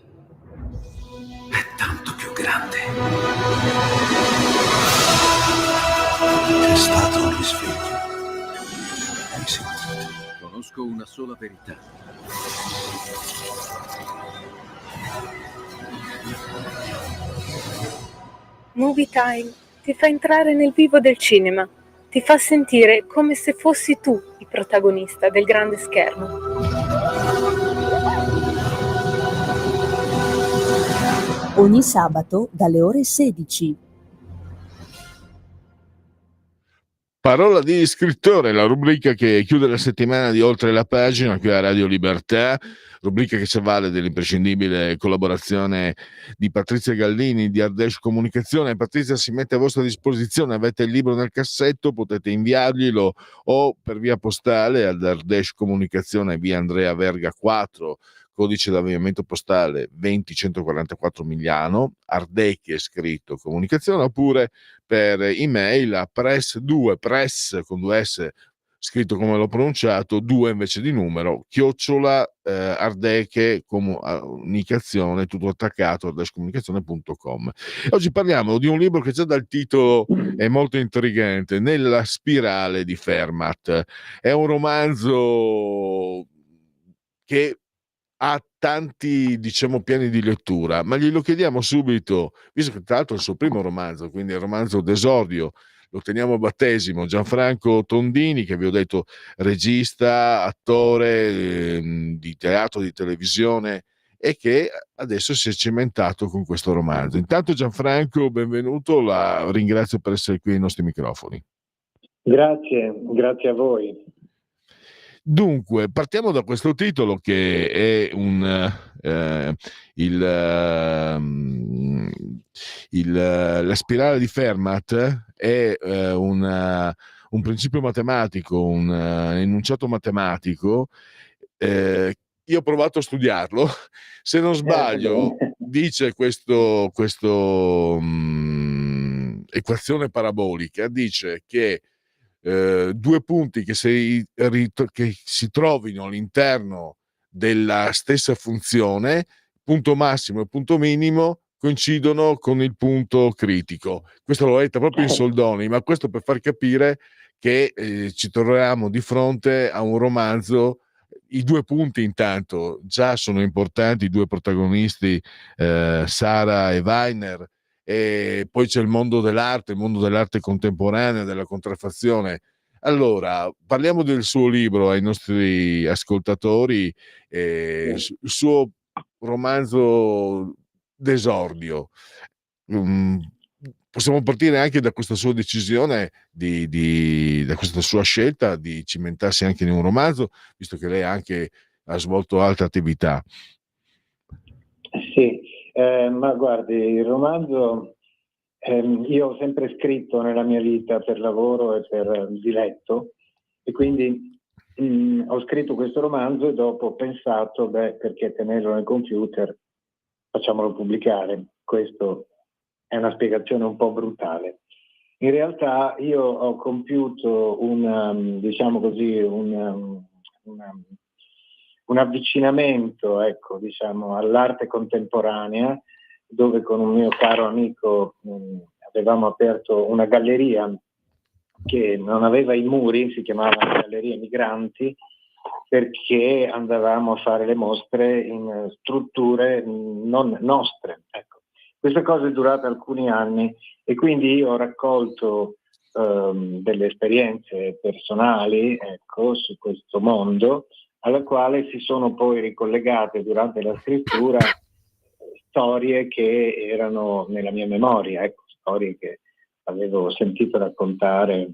È tanto più grande. È stato un risveglio. Hai sentito? Conosco una sola verità. Movie Time ti fa entrare nel vivo del cinema, ti fa sentire come se fossi tu il protagonista del grande schermo. Ogni sabato dalle ore 16. Parola di scrittore, la rubrica che chiude la settimana di Oltre la pagina qui a Radio Libertà, rubrica che si avvale dell'imprescindibile collaborazione di Patrizia Gallini di Ardèche Comunicazione. Patrizia si mette a vostra disposizione, avete il libro nel cassetto, potete inviarglielo o per via postale ad Ardèche Comunicazione, via Andrea Verga 4, codice d'avviamento postale 20144 Migliano, Ardèche è scritto Comunicazione, oppure per email a press con 2S scritto come l'ho pronunciato, 2 invece di numero, @ Ardèche Comunicazione, tutto attaccato, ardèchecomunicazione.com. Oggi parliamo di un libro che già dal titolo è molto intrigante, Nella spirale di Fermat. È un romanzo che ha tanti, diciamo, piani di lettura, ma glielo chiediamo subito, visto che tra l'altro è il suo primo romanzo, quindi il romanzo d'esordio, lo teniamo a battesimo. Gianfranco Tondini, che vi ho detto, regista, attore di teatro, di televisione, e che adesso si è cimentato con questo romanzo. Intanto Gianfranco, benvenuto, la ringrazio per essere qui ai nostri microfoni. Grazie a voi. Dunque, partiamo da questo titolo che è la spirale di Fermat, è un principio matematico, un enunciato matematico. Io ho provato a studiarlo, se non sbaglio dice questo equazione parabolica, dice che due punti che si trovino all'interno della stessa funzione, punto massimo e punto minimo, coincidono con il punto critico. Questo l'ho detto proprio in soldoni, ma questo per far capire che ci troviamo di fronte a un romanzo. I due punti intanto già sono importanti, i due protagonisti, Sara e Weiner, e poi c'è il mondo dell'arte contemporanea, della contraffazione. Allora, parliamo del suo libro ai nostri ascoltatori, il suo romanzo d'esordio. Possiamo partire anche da questa sua decisione, da questa sua scelta di cimentarsi anche in un romanzo, visto che lei anche ha svolto altre attività. Sì, ma guardi, il romanzo, io ho sempre scritto nella mia vita per lavoro e per diletto, e quindi ho scritto questo romanzo e dopo ho pensato, perché tenerlo nel computer, facciamolo pubblicare. Questo è una spiegazione un po' brutale. In realtà io ho compiuto un avvicinamento, ecco, diciamo, all'arte contemporanea, dove con un mio caro amico avevamo aperto una galleria che non aveva i muri, si chiamava Galleria Migranti, perché andavamo a fare le mostre in strutture non nostre. Ecco. Questa cosa è durata alcuni anni e quindi io ho raccolto delle esperienze personali, ecco, su questo mondo, alla quale si sono poi ricollegate durante la scrittura storie che erano nella mia memoria, ecco, storie che avevo sentito raccontare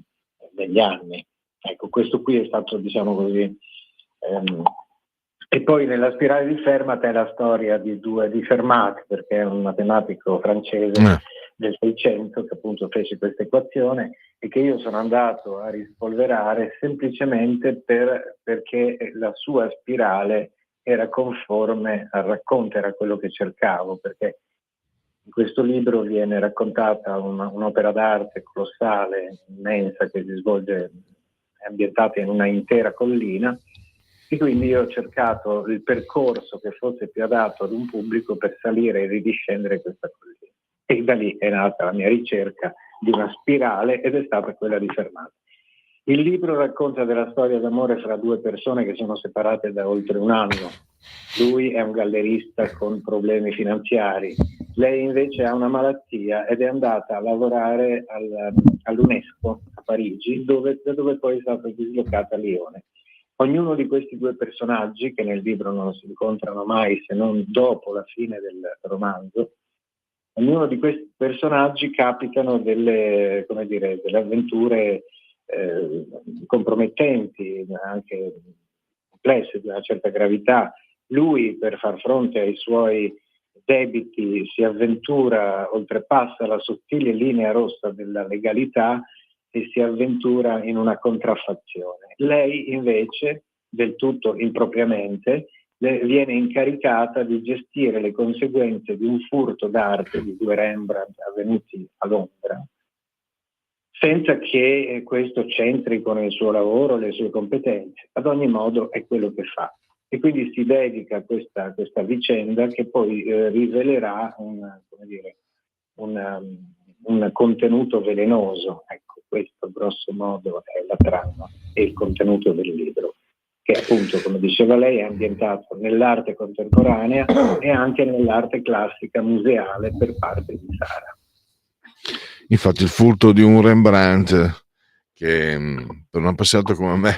negli anni. Ecco, questo qui è stato, diciamo così. E poi nella spirale di Fermat è la storia di Fermat, perché è un matematico francese del 600 che appunto fece questa equazione e che io sono andato a rispolverare semplicemente perché la sua spirale era conforme al racconto, era quello che cercavo, perché in questo libro viene raccontata un'opera d'arte colossale, immensa, che si svolge, è ambientata in una intera collina, e quindi io ho cercato il percorso che fosse più adatto ad un pubblico per salire e ridiscendere questa collina. E da lì è nata la mia ricerca di una spirale ed è stata quella di Fermat. Il libro racconta della storia d'amore fra due persone che sono separate da oltre un anno. Lui è un gallerista con problemi finanziari, lei invece ha una malattia ed è andata a lavorare all'UNESCO a Parigi, da dove poi è stata dislocata a Lione. Ognuno di questi due personaggi, che nel libro non si incontrano mai se non dopo la fine del romanzo, ognuno di questi personaggi capitano delle avventure compromettenti, anche complesse, di una certa gravità. Lui, per far fronte ai suoi debiti, si avventura, oltrepassa la sottile linea rossa della legalità e si avventura in una contraffazione. Lei invece, del tutto impropriamente, viene incaricata di gestire le conseguenze di un furto d'arte di 2 Rembrandt avvenuti a Londra, senza che questo c'entri con il suo lavoro, le sue competenze. Ad ogni modo è quello che fa. E quindi si dedica a questa vicenda che poi rivelerà un contenuto velenoso. Ecco, questo grosso modo è la trama e il contenuto del libro, che appunto, come diceva lei, è ambientato nell'arte contemporanea e anche nell'arte classica museale per parte di Sara. Infatti il furto di un Rembrandt, che per un appassionato come me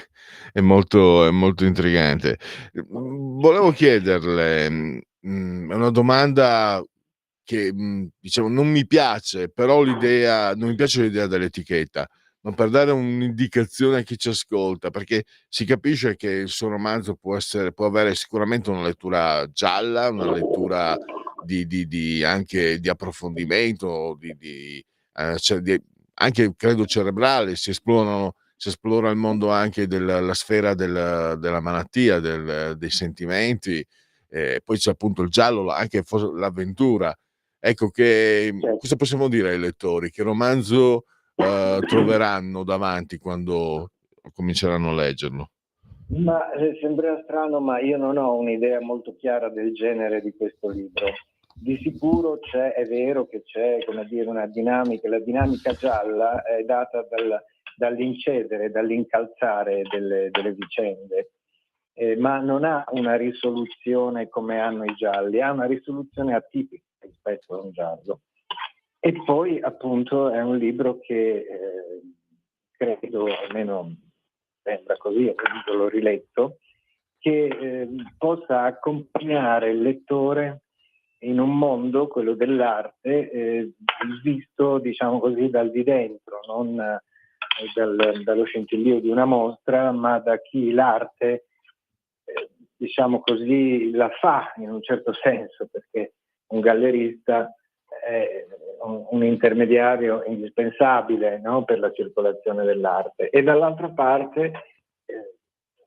è molto intrigante. Volevo chiederle, è una domanda che diciamo non mi piace, però non mi piace l'idea dell'etichetta, ma per dare un'indicazione a chi ci ascolta, perché si capisce che il suo romanzo può avere sicuramente una lettura gialla, una lettura anche di approfondimento, anche credo cerebrale. Si esplora il mondo anche la sfera della malattia, dei sentimenti, poi c'è appunto il giallo, anche l'avventura. Ecco, cosa possiamo dire ai lettori? Che romanzo troveranno davanti quando cominceranno a leggerlo? Ma sembrerà strano, ma io non ho un'idea molto chiara del genere di questo libro. Di sicuro è vero che c'è, come dire, una dinamica. La dinamica gialla è data dall'incedere, dall'incalzare delle vicende, ma non ha una risoluzione come hanno i gialli, ha una risoluzione atipica rispetto a un giallo. E poi appunto è un libro che credo, almeno sembra così, l'ho riletto, che possa accompagnare il lettore in un mondo, quello dell'arte, visto, diciamo così, dal di dentro, non dallo scintillio di una mostra, ma da chi l'arte, diciamo così, la fa in un certo senso, perché un gallerista è un intermediario indispensabile, no, per la circolazione dell'arte. E dall'altra parte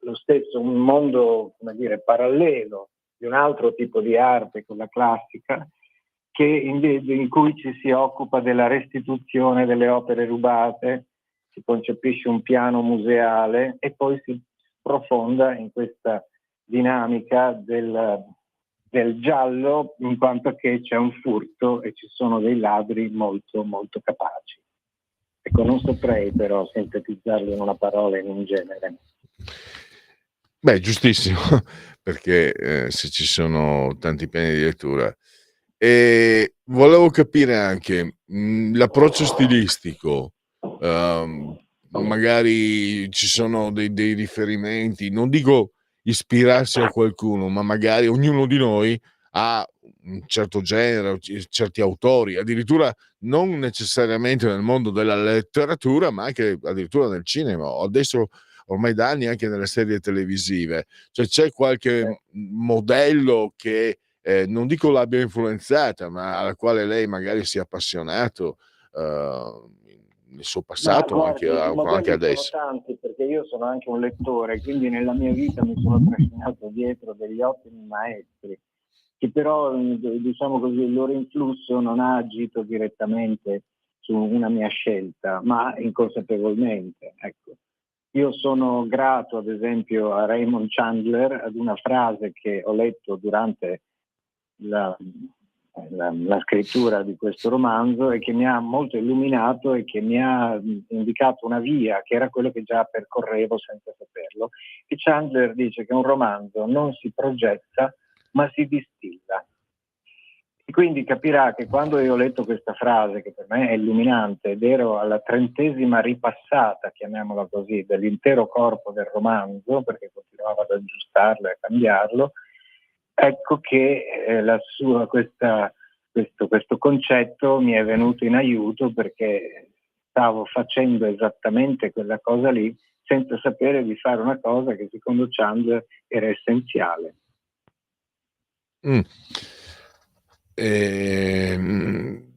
lo stesso, un mondo, come dire, parallelo di un altro tipo di arte, quella classica, in cui ci si occupa della restituzione delle opere rubate, si concepisce un piano museale e poi si profonda in questa dinamica del giallo, in quanto che c'è un furto e ci sono dei ladri molto molto capaci. Ecco, non saprei però sintetizzarlo in una parola, in un genere. Beh, giustissimo, perché se ci sono tanti piani di lettura. E volevo capire anche l'approccio stilistico. Magari ci sono dei riferimenti, non dico ispirarsi a qualcuno, ma magari ognuno di noi ha un certo genere, certi autori, addirittura non necessariamente nel mondo della letteratura, ma anche addirittura nel cinema, adesso ormai da anni anche nelle serie televisive. Cioè c'è qualche modello che non dico l'abbia influenzata, ma alla quale lei magari si è appassionato nel suo passato o anche adesso? Sono tanti, perché io sono anche un lettore, quindi nella mia vita mi sono trascinato dietro degli ottimi maestri, che però, diciamo così, il loro influsso non ha agito direttamente su una mia scelta, ma inconsapevolmente. Ecco. Io sono grato, ad esempio, a Raymond Chandler, ad una frase che ho letto durante la scrittura di questo romanzo e che mi ha molto illuminato e che mi ha indicato una via che era quello che già percorrevo senza saperlo. E Chandler dice che un romanzo non si progetta ma si distilla. E quindi capirà che quando io ho letto questa frase, che per me è illuminante, ed ero alla 30ª ripassata, chiamiamola così, dell'intero corpo del romanzo, perché continuavo ad aggiustarlo e a cambiarlo, ecco che questo concetto mi è venuto in aiuto, perché stavo facendo esattamente quella cosa lì, senza sapere di fare una cosa che secondo Chandler era essenziale.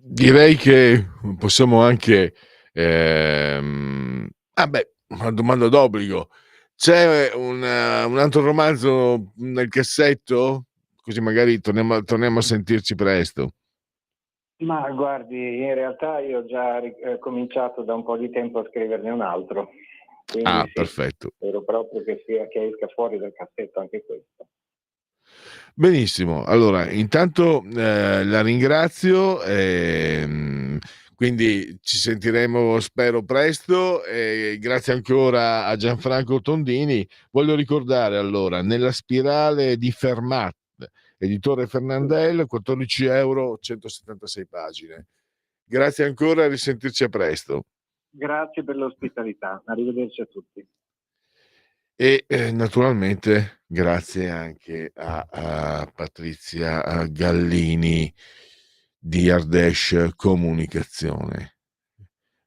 Direi che possiamo anche una domanda d'obbligo. C'è un altro romanzo nel cassetto? Così magari torniamo a sentirci presto. Ma guardi, in realtà io ho già cominciato da un po' di tempo a scriverne un altro. Quindi sì, Perfetto. spero proprio che esca fuori dal cassetto anche questo. Benissimo, allora intanto la ringrazio, quindi ci sentiremo spero presto, e grazie ancora a Gianfranco Tondini. Voglio ricordare allora, Nella spirale di Fermat, editore Fernandel, 14 euro, 176 pagine. Grazie ancora, a risentirci a presto. Grazie per l'ospitalità, arrivederci a tutti. E naturalmente grazie anche a Patrizia Gallini di Ardèche Comunicazione.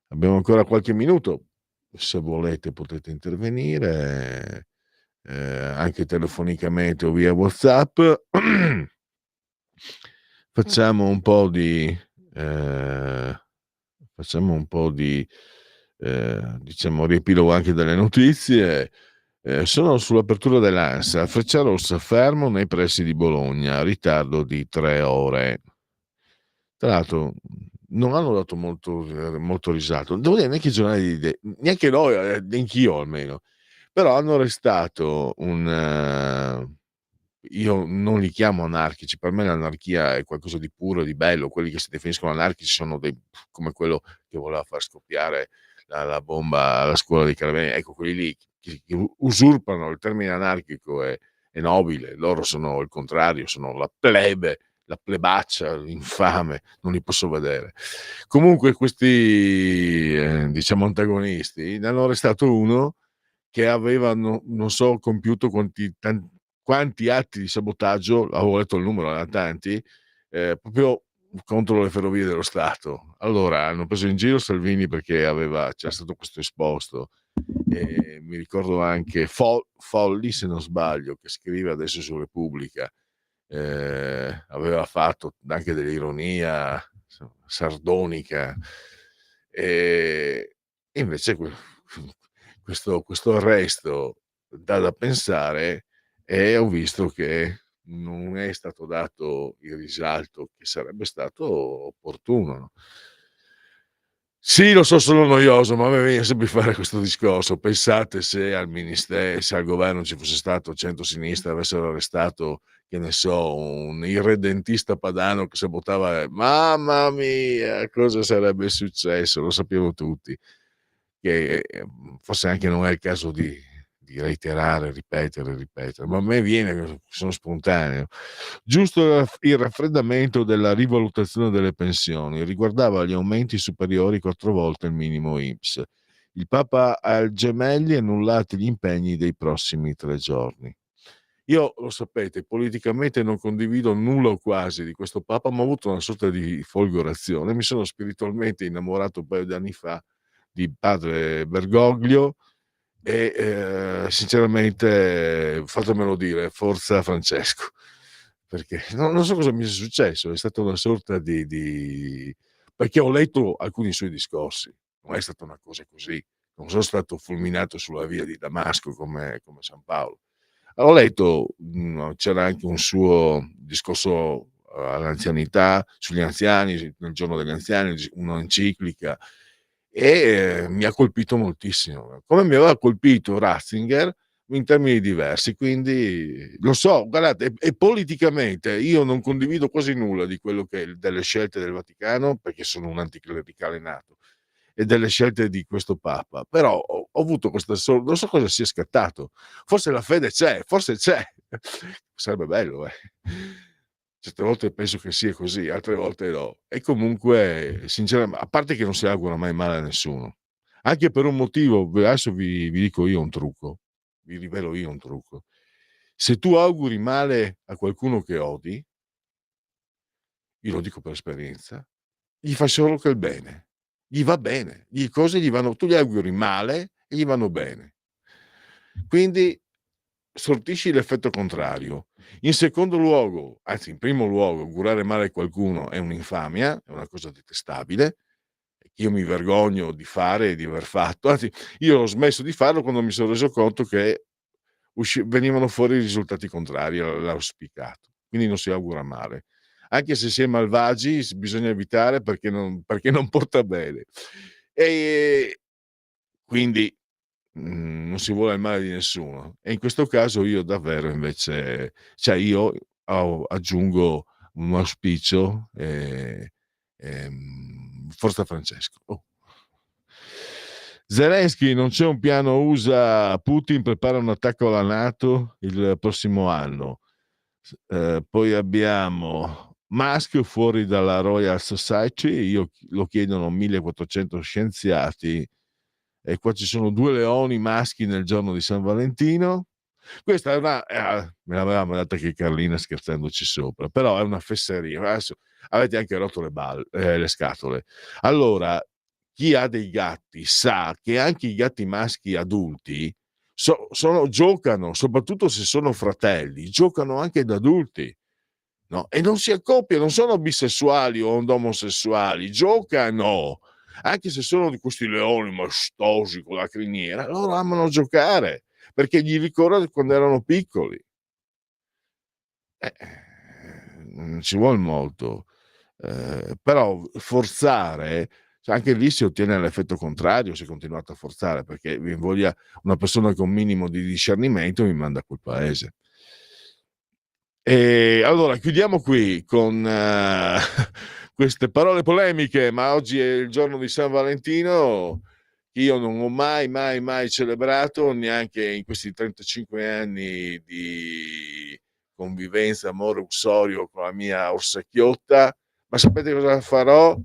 Abbiamo ancora qualche minuto, se volete potete intervenire anche telefonicamente o via WhatsApp. Facciamo un po' di diciamo riepilogo anche delle notizie. Sono sull'apertura dell'ANSA, Frecciarossa fermo nei pressi di Bologna, ritardo di 3 ore. Tra l'altro non hanno dato molto risalto, devo dire neanche i giornali neanche noi, neanch'io almeno, però hanno arrestato io non li chiamo anarchici, per me l'anarchia è qualcosa di puro e di bello, quelli che si definiscono anarchici sono come quello che voleva far scoppiare la bomba alla scuola dei carabinieri, ecco, quelli lì che usurpano il termine anarchico è nobile, loro sono il contrario, sono la plebe, la plebaccia, l'infame, non li posso vedere. Comunque questi diciamo antagonisti ne hanno arrestato uno che aveva non so compiuto quanti atti di sabotaggio, avevo letto il numero, erano tanti, proprio contro le ferrovie dello Stato. Allora hanno preso in giro Salvini perché c'era stato questo esposto, e mi ricordo anche Folli, se non sbaglio, che scrive adesso su Repubblica, aveva fatto anche dell'ironia sardonica, e invece questo arresto dà da pensare, e ho visto che non è stato dato il risalto che sarebbe stato opportuno. Sì, lo so, sono noioso, ma a me viene sempre di fare questo discorso. Pensate se al ministero, se al governo ci fosse stato centro-sinistra, avessero arrestato, che ne so, un irredentista padano che sabotava, mamma mia, cosa sarebbe successo? Lo sappiamo tutti, che forse anche non è il caso di reiterare, ripetere, ma a me viene, sono spontaneo. Giusto il raffreddamento della rivalutazione delle pensioni riguardava gli aumenti superiori 4 volte il minimo INPS. Il Papa al Gemelli, annullati gli impegni dei prossimi 3 giorni. Io, lo sapete, politicamente non condivido nulla o quasi di questo Papa, ma ho avuto una sorta di folgorazione. Mi sono spiritualmente innamorato un paio di anni fa di padre Bergoglio, e sinceramente, fatemelo dire, forza Francesco, perché non so cosa mi sia successo, è stata una sorta perché ho letto alcuni suoi discorsi, non è stata una cosa così, non sono stato fulminato sulla via di Damasco come San Paolo. Ho letto, c'era anche un suo discorso all'anzianità, sugli anziani, nel giorno degli anziani, un'enciclica, e mi ha colpito moltissimo, come mi aveva colpito Ratzinger in termini diversi. Quindi lo so, guardate, e politicamente io non condivido quasi nulla di quello che delle scelte del Vaticano, perché sono un anticlericale nato, e delle scelte di questo Papa, però ho avuto questa non so cosa sia scattato, forse la fede forse c'è, sarebbe bello, certe volte penso che sia così, altre volte no. E comunque, sinceramente, a parte che non si augura mai male a nessuno, anche per un motivo, adesso vi dico io un trucco, vi rivelo io un trucco. Se tu auguri male a qualcuno che odi, io lo dico per esperienza, gli fai solo che il bene, gli va bene, cose gli vanno, tu gli auguri male e gli vanno bene. Quindi sortisci l'effetto contrario. In secondo luogo, anzi in primo luogo, augurare male a qualcuno è un'infamia, è una cosa detestabile, che io mi vergogno di fare e di aver fatto. Anzi, io ho smesso di farlo quando mi sono reso conto che venivano fuori risultati contrari all'auspicato. Quindi non si augura male. Anche se si è malvagi, bisogna evitare perché non porta bene. E quindi non si vuole il male di nessuno. E in questo caso io davvero invece, cioè io aggiungo un auspicio, forza Francesco. Zelensky, non c'è un piano USA, Putin prepara un attacco alla NATO il prossimo anno. Poi abbiamo Musk fuori dalla Royal Society, lo chiedono 1400 scienziati, e qua ci sono 2 leoni maschi nel giorno di San Valentino. Questa è una me l'aveva mandata che Carlina scherzandoci sopra, però è una fesseria. Adesso avete anche rotto le scatole. Allora, chi ha dei gatti sa che anche i gatti maschi adulti giocano, soprattutto se sono fratelli, giocano anche da adulti, no? E non si accoppiano, non sono bisessuali o omosessuali, giocano. Anche se sono di questi leoni maestosi con la criniera, loro amano giocare perché gli ricorda quando erano piccoli. Non ci vuole molto, però forzare, anche lì si ottiene l'effetto contrario se continuate a forzare, perché vi invoglia una persona con un minimo di discernimento mi manda a quel paese. E allora chiudiamo qui con queste parole polemiche, ma oggi è il giorno di San Valentino. Io non ho mai celebrato, neanche in questi 35 anni di convivenza, amore uxorio con la mia orsacchiotta. Ma sapete cosa farò?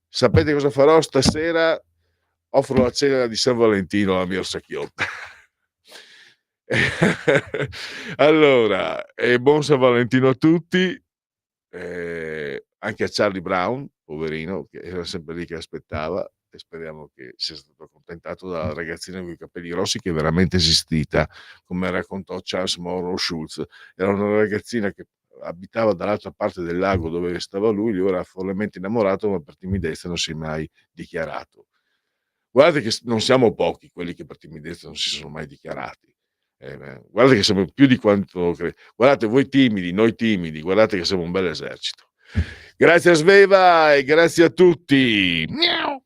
Sapete cosa farò? Stasera offro la cena di San Valentino alla mia orsacchiotta. Allora, buon San Valentino a tutti, anche a Charlie Brown, poverino, che era sempre lì che aspettava, e speriamo che sia stato accontentato dalla ragazzina con i capelli rossi che è veramente esistita, come raccontò Charles Monroe Schultz. Era una ragazzina che abitava dall'altra parte del lago dove stava lui era follemente innamorato, ma per timidezza non si è mai dichiarato. Guardate che non siamo pochi quelli che per timidezza non si sono mai dichiarati. Guardate che siamo più di quanto guardate voi timidi, noi timidi, guardate che siamo un bel esercito. Grazie a Sveva e grazie a tutti. Miau.